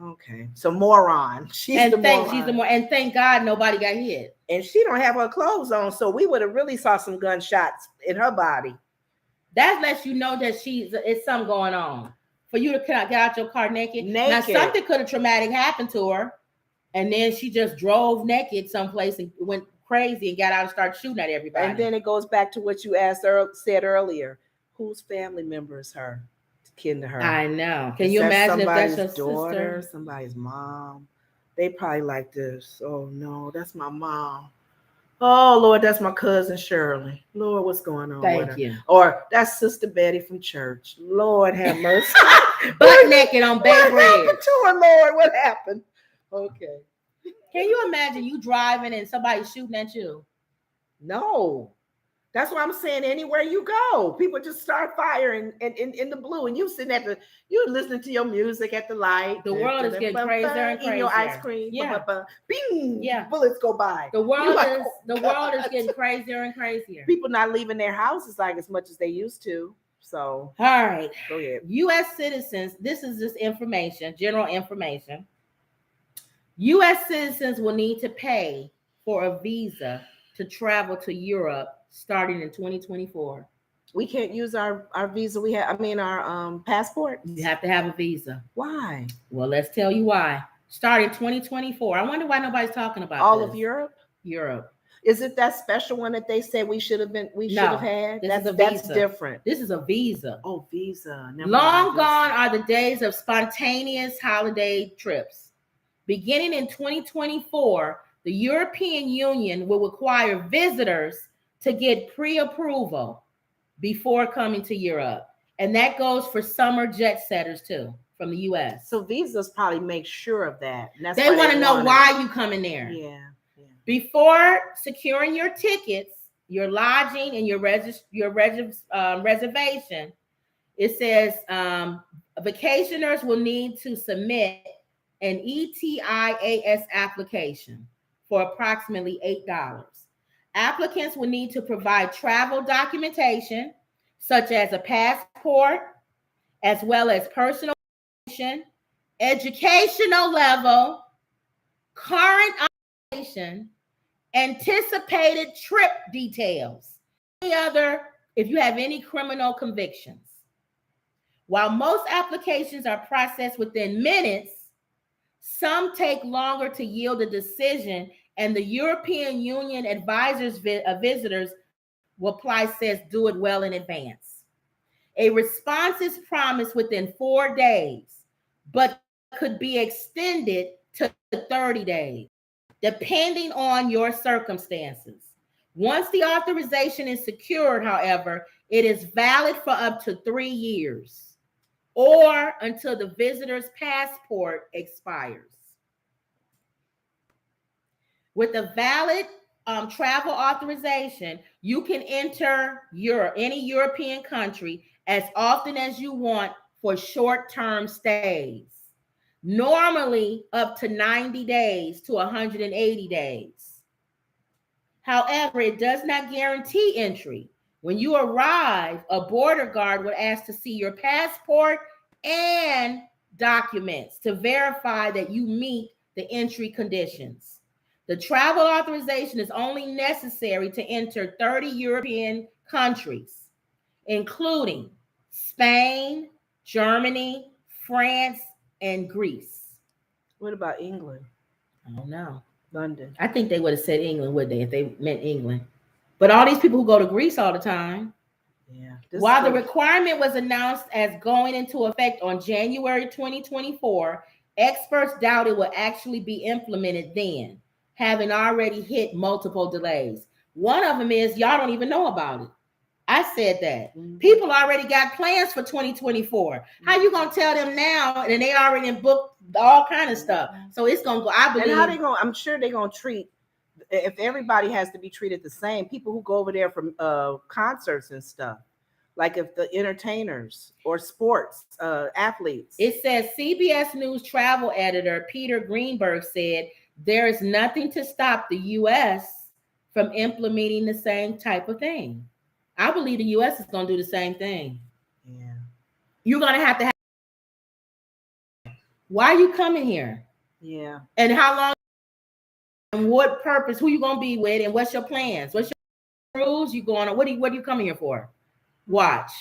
Okay. So moron. She's the moron. And thank God nobody got hit. And she don't have her clothes on, so we would have really saw some gunshots in her body. That lets you know that it's something going on. For you to get out your car naked. Now something could have traumatic happened to her, and then she just drove naked someplace and went crazy and got out and started shooting at everybody. And then it goes back to what you said earlier. Whose family member is her? Kin to her. I know. Can you imagine if that's your daughter, sister? somebody's mom? They probably like this. Oh no, that's my mom. Oh Lord, that's my cousin Shirley. Lord, what's going on? Thank you. Or that's Sister Betty from church. Lord have mercy. Butt naked on Bay Bridge. What happened to her, Lord? What happened? Okay. Can you imagine you driving and somebody shooting at you? No. That's what I'm saying. Anywhere you go, people just start firing in the blue, and you sitting you listening to your music at the light. The world is getting crazier and crazier. Eating your ice cream. Yeah. Bing. Yeah. Bullets go by. The world is getting crazier and crazier. People not leaving their houses like as much as they used to. So. All right. Go ahead. U.S. citizens. This is just information, general information. U.S. citizens will need to pay for a visa to travel to Europe starting in 2024. We can't use our visa. Our passport. You have to have a visa. Why? Well, let's tell you why. Starting 2024. I wonder why nobody's talking about all this. Of Europe. Europe. Is it that special one that they said we should have had? That's different. This is a visa. Oh, visa. Long gone are the days of spontaneous holiday trips. Beginning in 2024, the European Union will require visitors to get pre-approval before coming to Europe. And that goes for summer jet setters too, from the US. So visas probably make sure of that. They want to know why you come in there. Yeah. Before securing your tickets, your lodging, and your reservation, it says vacationers will need to submit an ETIAS application for approximately $8. Applicants will need to provide travel documentation, such as a passport, as well as personal information, educational level, current occupation, anticipated trip details, if you have any criminal convictions. While most applications are processed within minutes, some take longer to yield a decision, and the European Union advisors visitors reply says do it well in advance. A response is promised within 4 days, but could be extended to 30 days, depending on your circumstances. Once the authorization is secured, however, it is valid for up to 3 years or until the visitor's passport expires. With a valid travel authorization, you can enter any European country as often as you want for short-term stays, normally up to 90 days to 180 days. However, it does not guarantee entry. When you arrive, a border guard would ask to see your passport and documents to verify that you meet the entry conditions. The travel authorization is only necessary to enter 30 European countries, including Spain, Germany, France, and Greece. What about England? I don't know. London. I think they would have said England, would they, if they meant England? But all these people who go to Greece all the time. Yeah. While the requirement was announced as going into effect on January 2024, experts doubt it will actually be implemented then, having already hit multiple delays. One of them is y'all don't even know about it. I said that. Mm-hmm. People already got plans for 2024. Mm-hmm. How you gonna tell them now? And they already booked all kind of stuff. So it's gonna go. I believe. And how they gonna? I'm sure they're gonna treat. If everybody has to be treated the same, people who go over there for concerts and stuff, like if the entertainers or sports athletes. It says CBS News travel editor Peter Greenberg said there is nothing to stop the U.S. from implementing the same type of thing. I believe the U.S. is going to do the same thing. Yeah. You're going to have. Why are you coming here? Yeah. And how long? And what purpose? Who you going to be with? And what's your plans? What's your rules? You going on? What are you coming here for? Watch.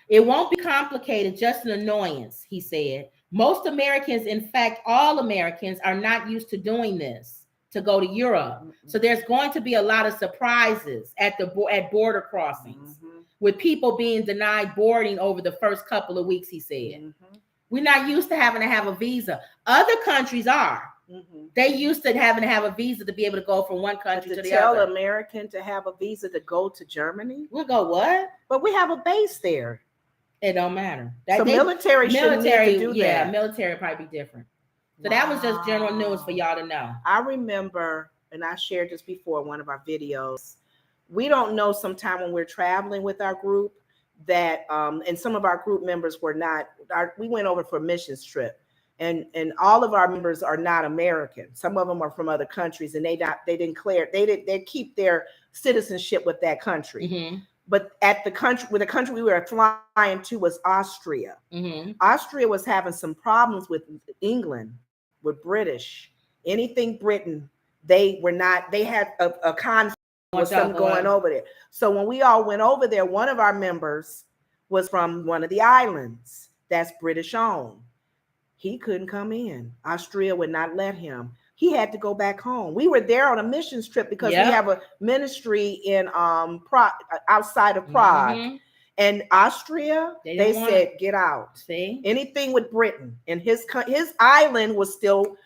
It won't be complicated, just an annoyance, he said. Most Americans, in fact, all Americans are not used to doing this. To go to Europe. Mm-hmm. So there's going to be a lot of surprises at border crossings with people being denied boarding over the first couple of weeks, he said. Mm-hmm. We're not used to having to have a visa. Other countries are. Mm-hmm. They used to having to have a visa to be able to go from one country to the other. Tell American to have a visa to go to Germany? We'll go what? But we have a base there. It don't matter. Military shouldn't need to do that. Yeah, military probably be different. So that was just general news for y'all to know. I remember, and I shared this before one of our videos. We don't know sometime when we're traveling with our group that, and some of our group members were not. We went over for a missions trip, and all of our members are not American. Some of them are from other countries, and they keep their citizenship with that country. Mm-hmm. But the country we were flying to was Austria. Mm-hmm. Austria was having some problems with England, with British. Anything Britain, they had a conflict with something going over there. So when we all went over there, one of our members was from one of the islands that's British owned. He couldn't come in. Austria would not let him. He had to go back home. We were there on a missions trip because we have a ministry in outside of Prague. Mm-hmm. And Austria, they said, get out. See? Anything with Britain. And his island was still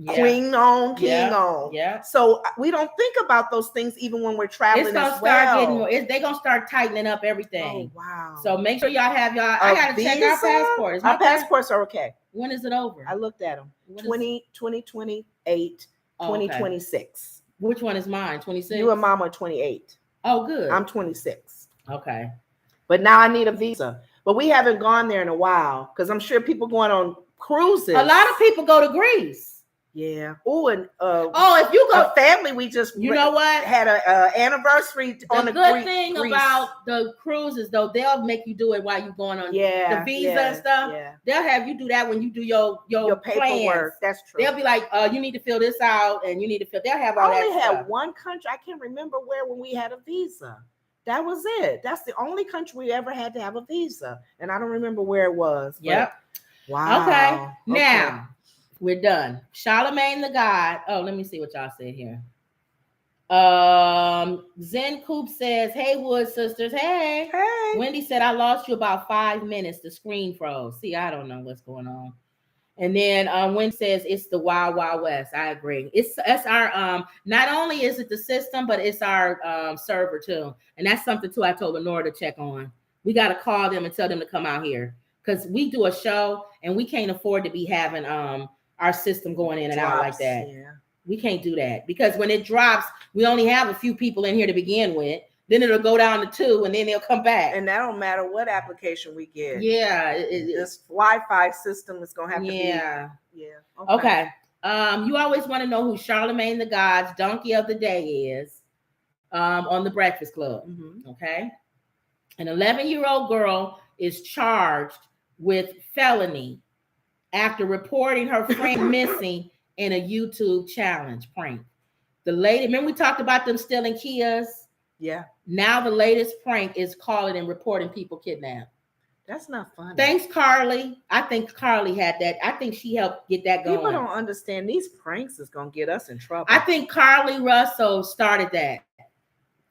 queen on, king on. Yeah. So we don't think about those things even when we're traveling as well. They're going to start tightening up everything. Oh, wow. So make sure y'all have I got to check our passports. Our passports are okay. When is it over? I looked at them. 2028, 2026. Which one is mine? 26? You and Mama are 28. Oh, good. I'm 26. Okay. But now I need a visa. But we haven't gone there in a while because I'm sure people going on cruises. A lot of people go to Greece. Yeah. Oh, and if you go, family, we just had an anniversary on the good thing about the cruises though, they'll make you do it while you're going on the visa and stuff. Yeah. They'll have you do that when you do your paperwork. That's true. They'll be like, you need to fill this out and you need to fill. They'll have all that. I only had one country. I can't remember where when we had a visa. That was it. That's the only country we ever had to have a visa, and I don't remember where it was. Yep. Wow. Okay. Now. We're done. Charlemagne the God. Oh, let me see what y'all said here. Zen Coop says, hey, Wood sisters. Hey. Wendy said, I lost you about 5 minutes. The screen froze. See, I don't know what's going on. And then Wendy says, it's the Wild Wild West. I agree. It's our, not only is it the system, but it's our server too. And that's something too I told Lenora to check on. We got to call them and tell them to come out here because we do a show and we can't afford to be having our system going in and out like that. Yeah. We can't do that because when it drops, we only have a few people in here to begin with. Then it'll go down to 2 and then they'll come back. And that don't matter what application we get. Yeah. This Wi-Fi system is going to have to be. Yeah. Okay. You always want to know who Charlemagne the God's donkey of the day is on the Breakfast Club. Mm-hmm. Okay. An 11-year-old girl is charged with felony after reporting her friend missing in a YouTube challenge prank. The lady, remember we talked about them stealing Kias? Yeah. Now the latest prank is calling and reporting people kidnapped. That's not funny. Thanks, Carlee. I think Carlee had that. I think she helped get that going. People don't understand these pranks is going to get us in trouble. I think Carlee Russell started that.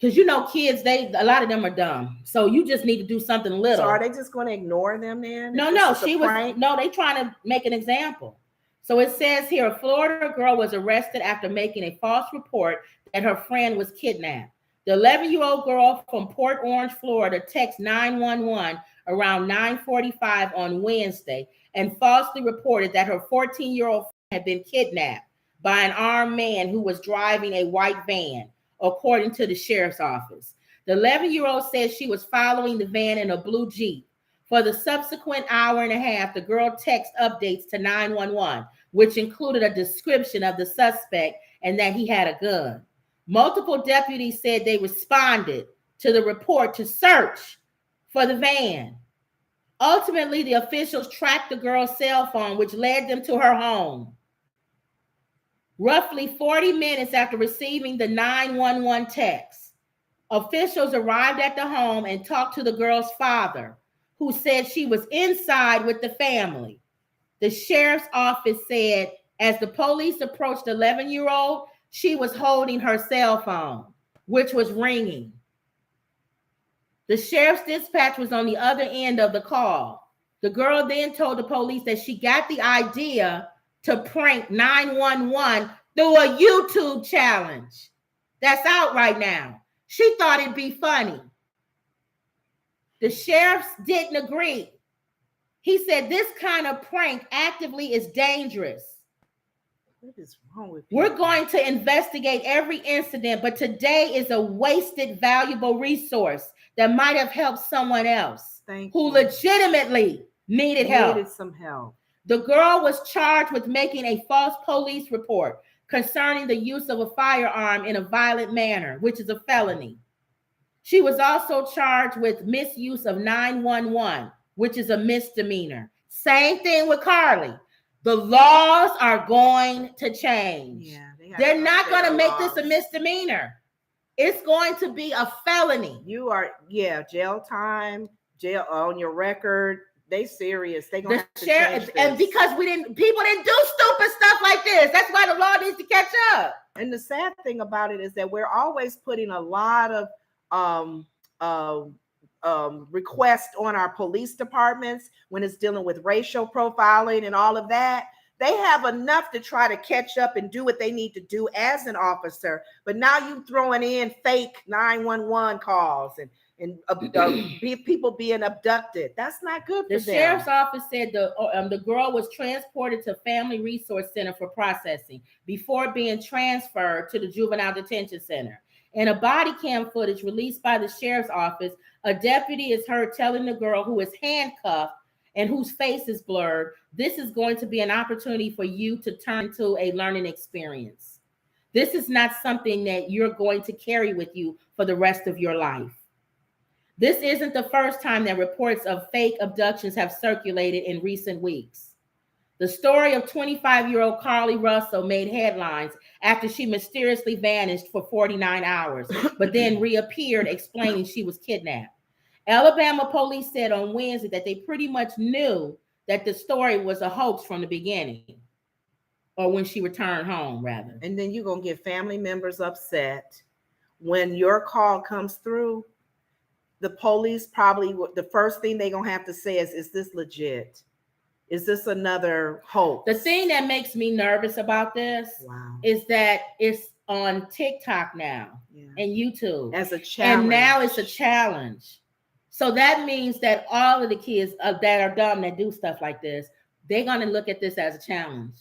Because kids, a lot of them are dumb. So you just need to do something little. So are they just going to ignore them then? No, they trying to make an example. So it says here, a Florida girl was arrested after making a false report that her friend was kidnapped. The 11-year-old girl from Port Orange, Florida, texted 911 around 9:45 on Wednesday and falsely reported that her 14-year-old friend had been kidnapped by an armed man who was driving a white van, according to the sheriff's office. The 11-year-old said she was following the van in a blue Jeep. For the subsequent hour and a half, the girl texted updates to 911, which included a description of the suspect and that he had a gun. Multiple deputies said they responded to the report to search for the van. Ultimately, the officials tracked the girl's cell phone, which led them to her home. Roughly 40 minutes after receiving the 911 text, officials arrived at the home and talked to the girl's father, who said she was inside with the family. The sheriff's office said as the police approached the 11-year-old, she was holding her cell phone, which was ringing. The sheriff's dispatch was on the other end of the call. The girl then told the police that she got the idea to prank 911 through a YouTube challenge that's out right now. She thought it'd be funny. The sheriff didn't agree. He said this kind of prank actively is dangerous. What is wrong with you? We're going to investigate every incident, but today is a wasted, valuable resource that might have helped someone else who legitimately needed help. Needed some help. The girl was charged with making a false police report concerning the use of a firearm in a violent manner, which is a felony. She was also charged with misuse of 911, which is a misdemeanor. Same thing with Carlee. The laws are going to change. Yeah, they're not going to make this a misdemeanor. It's going to be a felony. You are, jail time, jail on your record. They serious. They gonna have to change this. And because people didn't do stupid stuff like this. That's why the law needs to catch up. And the sad thing about it is that we're always putting a lot of requests on our police departments when it's dealing with racial profiling and all of that. They have enough to try to catch up and do what they need to do as an officer. But now you throwing in fake 911 calls and people being abducted. That's not good for them. The sheriff's office said the girl was transported to Family Resource Center for processing before being transferred to the Juvenile Detention Center. In a body cam footage released by the sheriff's office, a deputy is heard telling the girl, who is handcuffed and whose face is blurred, this is going to be an opportunity for you to turn to a learning experience. This is not something that you're going to carry with you for the rest of your life. This isn't the first time that reports of fake abductions have circulated in recent weeks. The story of 25-year-old Carlee Russell made headlines after she mysteriously vanished for 49 hours, but then reappeared explaining she was kidnapped. Alabama police said on Wednesday that they pretty much knew that the story was a hoax from the beginning, or when she returned home, rather. And then you're going to get family members upset. When your call comes through, the police probably, the first thing they're going to have to say is this legit? Is this another hoax? The thing that makes me nervous about this is that it's on TikTok now and YouTube. As a challenge. And now it's a challenge. So that means that all of the kids that are dumb that do stuff like this, they're going to look at this as a challenge.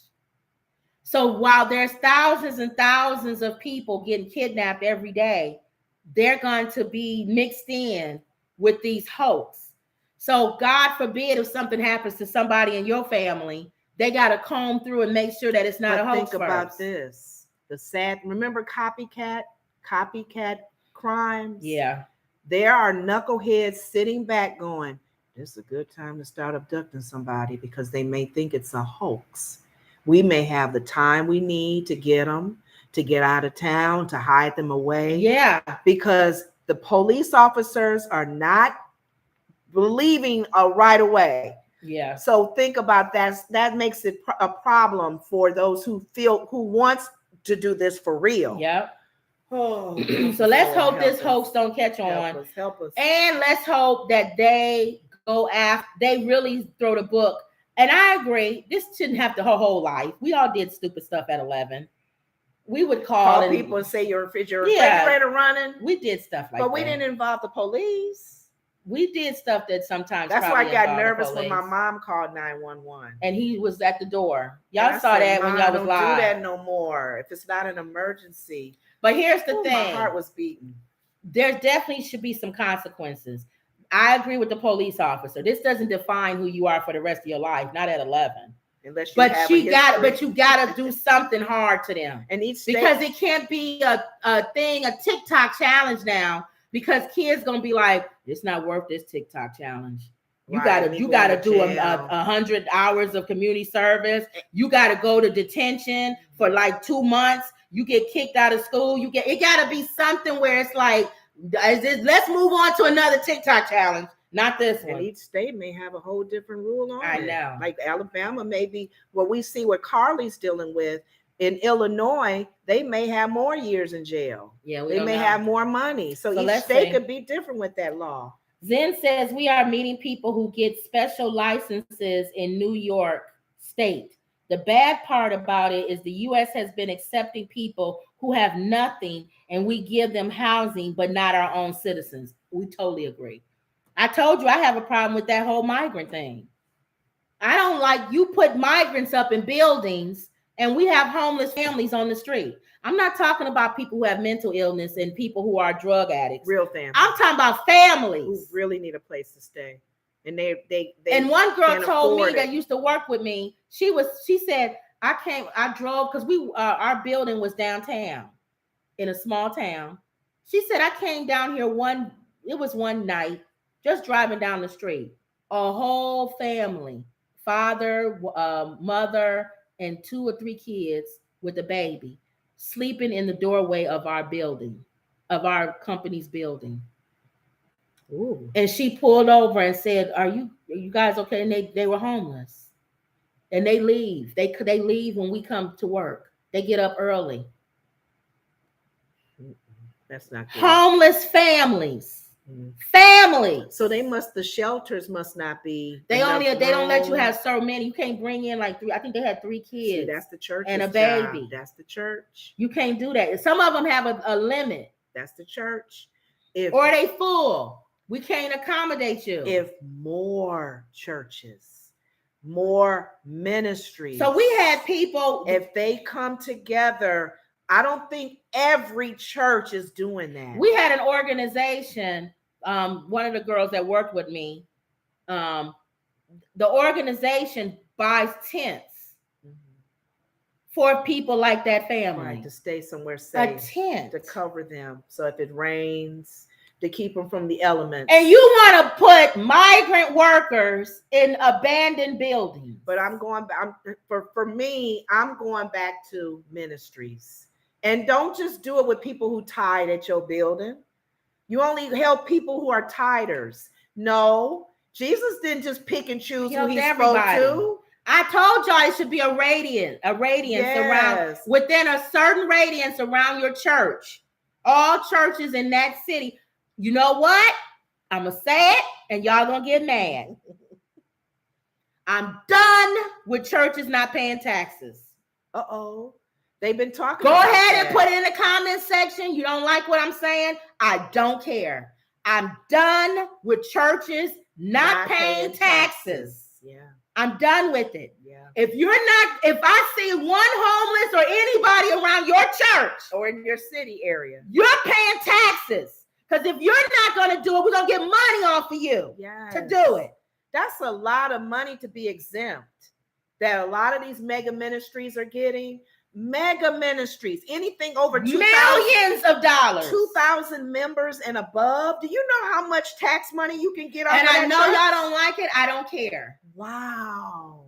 So while there's thousands and thousands of people getting kidnapped every day, they're going to be mixed in with these hoax. So God forbid if something happens to somebody in your family, they got to comb through and make sure that it's not a hoax. Think about this. Remember copycat crimes? Yeah. There are knuckleheads sitting back going, this is a good time to start abducting somebody because they may think it's a hoax. We may have the time we need to get them, to get out of town, to hide them away. Yeah. Because the police officers are not believing right away. Yeah. So think about that. That makes it a problem for those who wants to do this for real. Yep. Oh, so let's hope this hoax don't catch on. Help us. And let's hope that they go after, they really throw the book And I agree. This shouldn't have her whole life. We all did stupid stuff at 11. We would call people and say your refrigerator running. We did stuff like that. But we didn't involve the police. We did stuff that sometimes. That's why I got nervous when my mom called 911. And he was at the door. Y'all saw that when y'all was live. Don't do that no more. If it's not an emergency. But here's the thing. My heart was beating. There definitely should be some consequences. I agree with the police officer. This doesn't define who you are for the rest of your life. Not at 11. Unless you but you gotta do something hard to them. And because it can't be a TikTok challenge now. Because kids gonna be like, it's not worth this TikTok challenge. You gotta do 100 hours of community service. You gotta go to detention for like 2 months. You get kicked out of school. It gotta be something where it's like, let's move on to another TikTok challenge. Not this one. And each state may have a whole different rule on it. I know. Like Alabama, maybe what we see what Carlee's dealing with. In Illinois, they may have more years in jail. Yeah, they may have more money. So each state could be different with that law. Zen says we are meeting people who get special licenses in New York State. The bad part about it is the U.S. has been accepting people who have nothing, and we give them housing, but not our own citizens. We totally agree. I told you I have a problem with that whole migrant thing. I don't like you put migrants up in buildings and we have homeless families on the street. I'm not talking about people who have mental illness and people who are drug addicts. Real families. I'm talking about families who really need a place to stay. And they and one girl told me that used to work with me. She said, I drove because our building was downtown in a small town. She said, I came down here one night, just driving down the street. A whole family, father, mother, and 2 or 3 kids with a baby sleeping in the doorway of our building, of our company's building. Ooh. And she pulled over and said, are you guys okay? And they were homeless. And they leave. They leave when we come to work. They get up early. That's not good. Homeless families. Families. So the shelters must not be. They don't let you have so many. You can't bring in like 3. I think they had 3 kids. See, that's the church and a baby. Job. That's the church. You can't do that. Some of them have a limit. That's the church. Or they full. We can't accommodate you. If more churches, more ministries. So we had people. If they come together, I don't think every church is doing that. We had an organization. One of the girls that worked with me, the organization buys tents for people like that family. Right, to stay somewhere safe. A tent. To cover them. So if it rains, to keep them from the elements. And you want to put migrant workers in abandoned buildings. But for me, I'm going back to ministries. And don't just do it with people who tied at your building. You only help people who are tiders. No, Jesus didn't just pick and choose who he spoke to. I told y'all it should be a radiance around, within a certain radiance around your church. All churches in that city. You know what? I'm going to say it, and y'all going to get mad. I'm done with churches not paying taxes. Uh-oh. They've been talking Go about ahead that. And put it in the comment section. You don't like what I'm saying? I don't care. I'm done with churches not paying taxes. Yeah. I'm done with it. Yeah. If I see one homeless or anybody around your church or in your city area, you're paying taxes. Because if you're not going to do it, we're going to get money off of you to do it. That's a lot of money to be exempt that a lot of these mega ministries are getting. Mega ministries, anything over millions of dollars, 2,000 members and above. Do you know how much tax money you can get off? And of I that know church? Y'all don't like it. I don't care. Wow.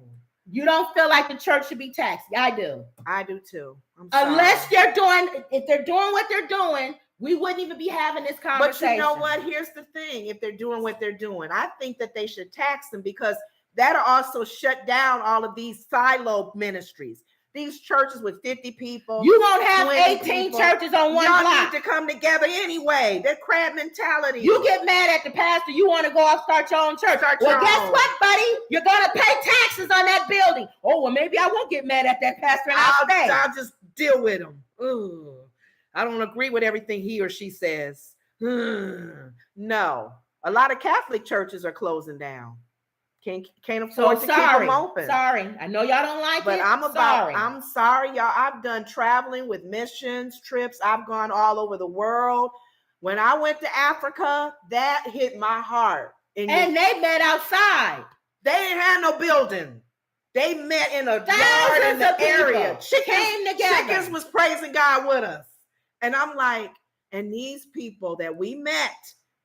You don't feel like the church should be taxed. I do. I do too. If they're doing what they're doing, we wouldn't even be having this conversation. But you know what? Here's the thing. If they're doing what they're doing, I think that they should tax them because that'll also shut down all of these silo ministries. These churches with 50 people. You won't have 18 churches on one block. Y'all need to come together anyway. That crab mentality. You get mad at the pastor. You want to go off, start your own church. Guess what, buddy? You're going to pay taxes on that building. Oh, well, maybe I won't get mad at that pastor and I'll just deal with him. Ugh. I don't agree with everything he or she says. No. A lot of Catholic churches are closing down. Can't afford to keep them open. Sorry. I know y'all don't like it. But I'm sorry, y'all. I've done traveling with missions trips. I've gone all over the world. When I went to Africa, that hit my heart. And they met outside. They didn't have no building. They met in a yard in the area. Chickens was praising God with us. And I'm like, and these people that we met,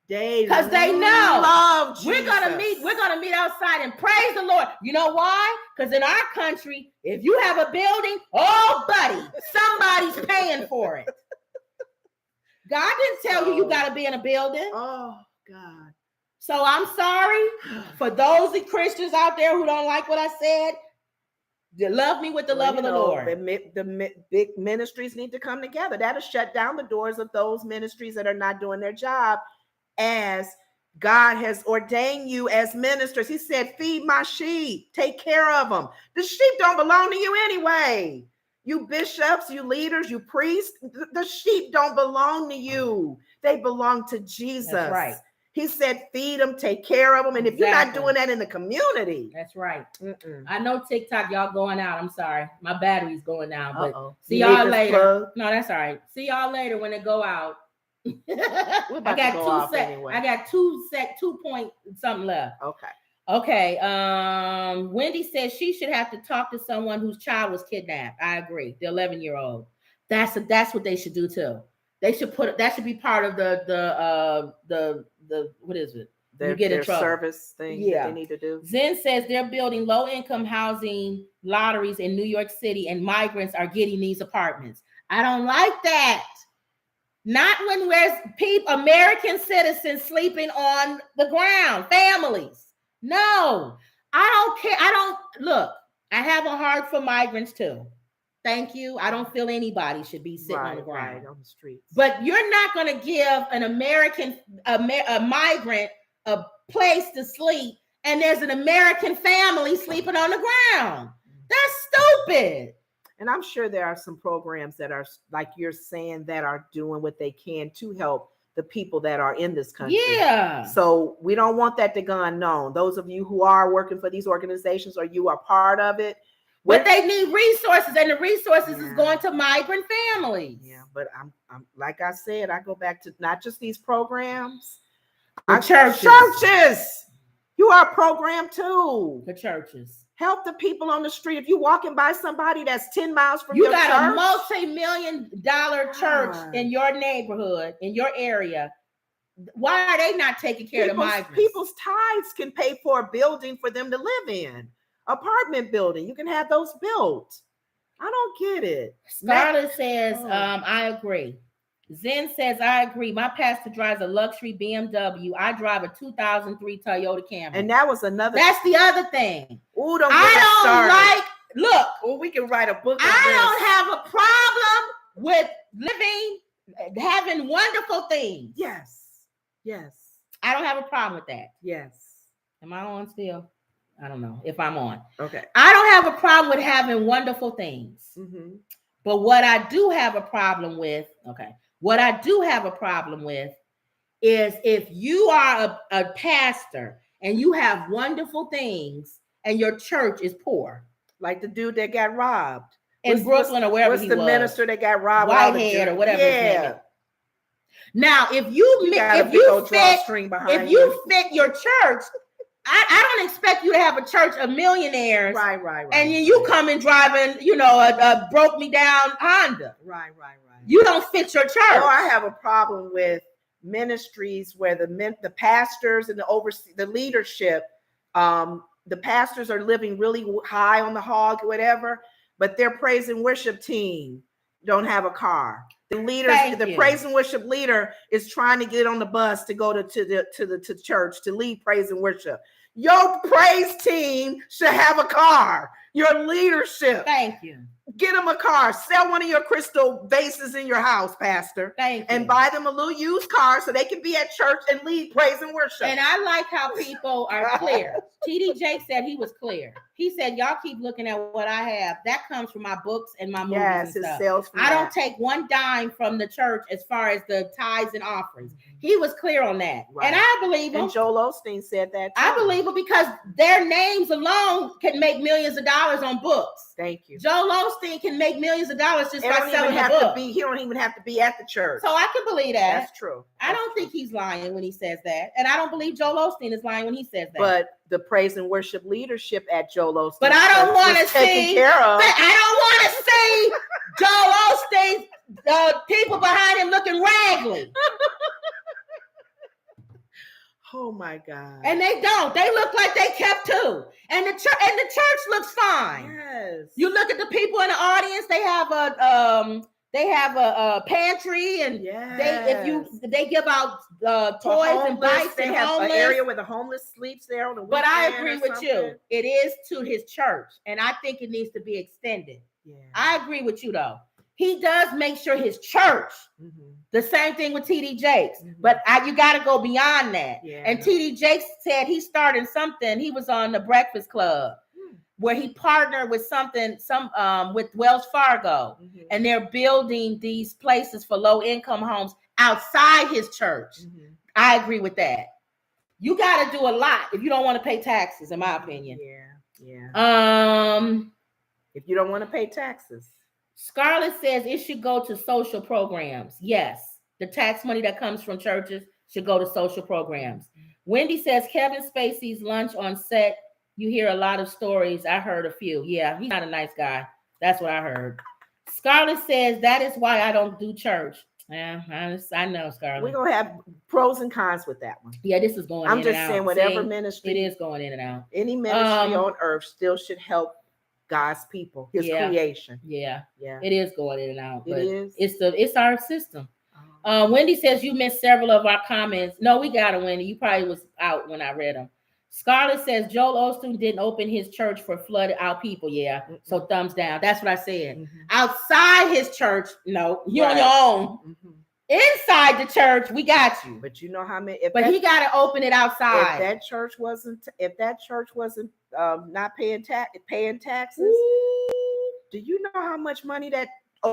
because they know love Jesus. We're gonna meet outside and praise the Lord. You know why? Because in our country, if you have a building, oh buddy, somebody's paying for it. God didn't tell you got to be in a building. Oh God. So I'm sorry for those Christians out there who don't like what I said. You love me with the love of the Lord. The big ministries need to come together. That'll shut down the doors of those ministries that are not doing their job as God has ordained you as ministers. He said, feed my sheep, take care of them. The sheep don't belong to you anyway. You bishops, you leaders, you priests, the sheep don't belong to you. They belong to Jesus. That's right. He said, feed them, take care of them. And if you're not doing that in the community. That's right. I know TikTok, y'all going out. I'm sorry. My battery's going down. But see y'all later. Plug? No, that's all right. See y'all later when it go out. I got 2 point something left. Okay. Wendy says she should have to talk to someone whose child was kidnapped. I agree. The 11-year-old. That's what they should do too. They should that should be part of the what is it? Their service thing that they need to do. Zen says they're building low-income housing lotteries in New York City, and migrants are getting these apartments. I don't like that. Not when there's American citizens sleeping on the ground, families. No, I don't care. Look, I have a heart for migrants too. Thank you. I don't feel anybody should be sitting on the ground. On the streets. But you're not going to give a migrant a place to sleep, and there's an American family sleeping on the ground. That's stupid. And I'm sure there are some programs that are, like you're saying, that are doing what they can to help the people that are in this country. Yeah. So we don't want that to go unknown. Those of you who are working for these organizations or you are part of it. But they need resources, and the resources is going to migrant families. Yeah, but I'm like I said, I go back to not just these programs. Churches. You are a program too. The churches. Help the people on the street. If you're walking by somebody that's 10 miles from your church. You got a multi-million-dollar church in your neighborhood, in your area. Why are they not taking care of the migrants? People's tithes can pay for a building for them to live in. Apartment building. You can have those built. I don't get it. Scarlett says, I agree. Zen says, I agree. My pastor drives a luxury BMW. I drive a 2003 Toyota Camry. And that was another. That's the other thing. Ooh, look. We can write a book. I don't have a problem with living, having wonderful things. Yes. I don't have a problem with that. Yes. Am I on still? I don't know if I'm on. Okay. I don't have a problem with having wonderful things. Mm-hmm. But what I do have a problem with, is if you are a pastor and you have wonderful things and your church is poor. Like the dude that got robbed. In Brooklyn or wherever he was. What's the minister that got robbed? Whitehead or whatever his name is. Now, if you fit your church, I don't expect you to have a church of millionaires. Right. And you come and driving, a broke me down Honda. Right. You don't fit your church. Oh, I have a problem with ministries where the pastors and the leadership, the pastors are living really high on the hog, whatever, but their praise and worship team don't have a car. The praise and worship leader is trying to get on the bus to go to church to lead praise and worship. Your praise team should have a car. Your leadership. Thank you. Get them a car. Sell one of your crystal vases in your house, Pastor. Thank you. And buy them a little used car so they can be at church and lead praise and worship. And I like how people are clear. TD Jake said he was clear. He said, y'all keep looking at what I have. That comes from my books and my movies and stuff. I don't take one dime from the church as far as the tithes and offerings. He was clear on that. Right. And I believe him. And Joel Osteen said that too. I believe him because their names alone can make millions of dollars on books. Thank you. Joel Osteen can make millions of dollars just by selling a book. He don't even have to be at the church. So I can believe that. That's true. I don't think he's lying when he says that. And I don't believe Joel Osteen is lying when he says that. But the praise and worship leadership at Joel Osteen. But I don't want to see. Joel Osteen, people behind him looking raggedy. Oh my God! And they don't. They look like they kept too. And the church looks fine. Yes. You look at the people in the audience. They have a pantry, and they give out toys and bikes. They have an area where the homeless sleeps there on the weekend. But I agree with you. It is to his church, and I think it needs to be extended. Yeah. I agree with you though. He does make sure his church. Mm-hmm. The same thing with TD Jakes, but you got to go beyond that. Yeah. And TD Jakes said he started something. He was on the Breakfast Club where he partnered with with Wells Fargo, and they're building these places for low income homes outside his church. I agree with that. You got to do a lot if you don't want to pay taxes, in my opinion. Yeah. If you don't want to pay taxes. Scarlett says it should go to social programs. Yes, the tax money that comes from churches should go to social programs. Wendy says Kevin Spacey's lunch on set. You hear a lot of stories. I heard a few. Yeah, he's not a nice guy. That's what I heard. Scarlett says that is why I don't do church. Yeah, I know, Scarlett. We're going to have pros and cons with that one. Yeah, this is going I'm just saying whatever ministry. It is going in and out. Any ministry on earth still should help God's people, his creation. Yeah. It is going in and out. But it's our system. Wendy says you missed several of our comments. No, we got it, Wendy. You probably was out when I read them. Scarlett says Joel Osteen didn't open his church for flooded out people. Yeah. So thumbs down. That's what I said. Outside his church, no, you on your own. Inside the church, we got you. But you know how many? He got to open it outside. If that church wasn't not paying taxes, do you know how much money that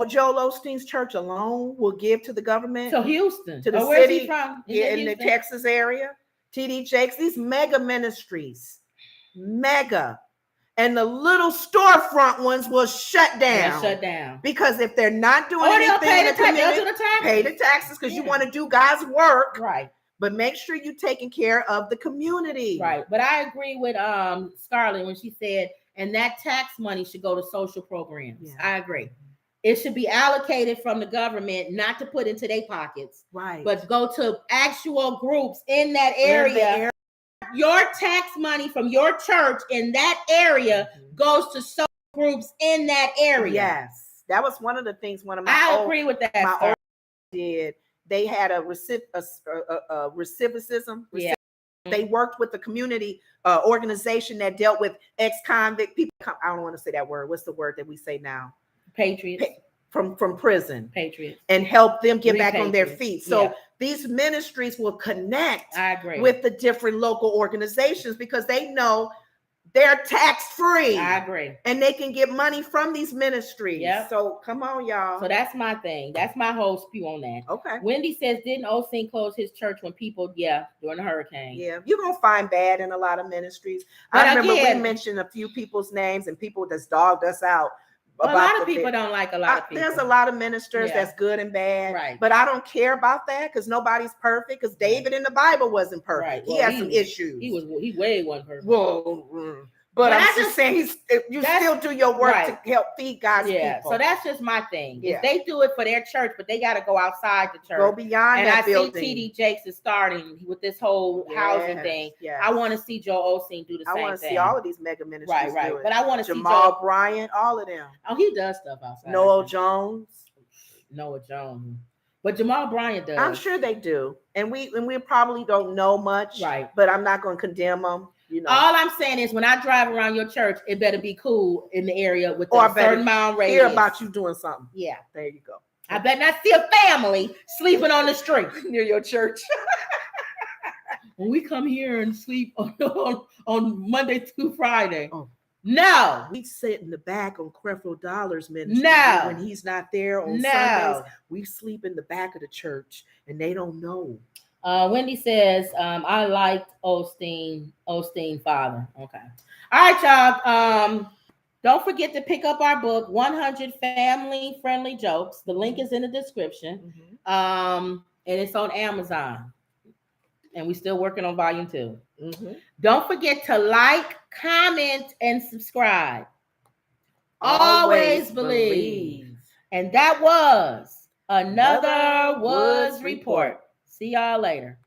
Joel Osteen's church alone will give to the government? To Houston, to the city, where's he from? In the Texas area. TD Jakes, these mega ministries, and the little storefront ones will shut down. Because if they're not doing anything in the community, pay the taxes because you want to do God's work. Right. But make sure you're taking care of the community. Right. But I agree with Scarlett when she said, and that tax money should go to social programs. Yeah. I agree. It should be allocated from the government, not to put into their pockets. Right. But go to actual groups in that area. Your tax money from your church in that area goes to social groups in that area. Yes. That was one of the things I agree with that. My old did. They had a recidivism. Yeah. They worked with the community organization that dealt with ex-convict people. I don't want to say that word. What's the word that we say now? Patriots. From prison. Patriots. And help them get back on their feet. So these ministries will connect with the different local organizations because they know they're tax-free. I agree. And they can get money from these ministries. Yep. So come on, y'all. So that's my thing. That's my whole spew on that. Okay. Wendy says, didn't Osteen close his church when people, during the hurricane? Yeah. You're going to find bad in a lot of ministries. But I remember we mentioned a few people's names and people that's dogged us out. A lot of people don't like a lot of people. There's a lot of ministers that's good and bad. Right. But I don't care about that because nobody's perfect because David in the Bible wasn't perfect. Right. Well, he had some issues. He way wasn't perfect. Whoa. But I'm just saying, you still do your work to help feed God's people. So that's just my thing. If they do it for their church, but they got to go outside the church. Go beyond that building. And I see TD Jakes is starting with this whole housing thing. Yes. I want to see Joel Osteen do the same thing. I want to see all of these mega ministries do it. But I want to see Jamal Bryant, all of them. Oh, he does stuff outside. Noah Jones. But Jamal Bryant does. I'm sure they do. And we probably don't know much. Right. But I'm not going to condemn them. All I'm saying is when I drive around your church, it better be cool in the area with a certain mile radius. Hear about you doing something. Yeah. There you go. I better not see a family sleeping on the street near your church. When we come here and sleep on Monday through Friday. Oh. No. We sit in the back on Creflo Dollar's ministry. No. When he's not there on Sundays, we sleep in the back of the church and they don't know. Wendy says, I liked Osteen father. Okay. All right, y'all. Don't forget to pick up our book, 100 Family Friendly Jokes. The link is in the description. And it's on Amazon. And we're still working on volume 2. Don't forget to like, comment, and subscribe. Always believe. And that was another Woods Report. See y'all later.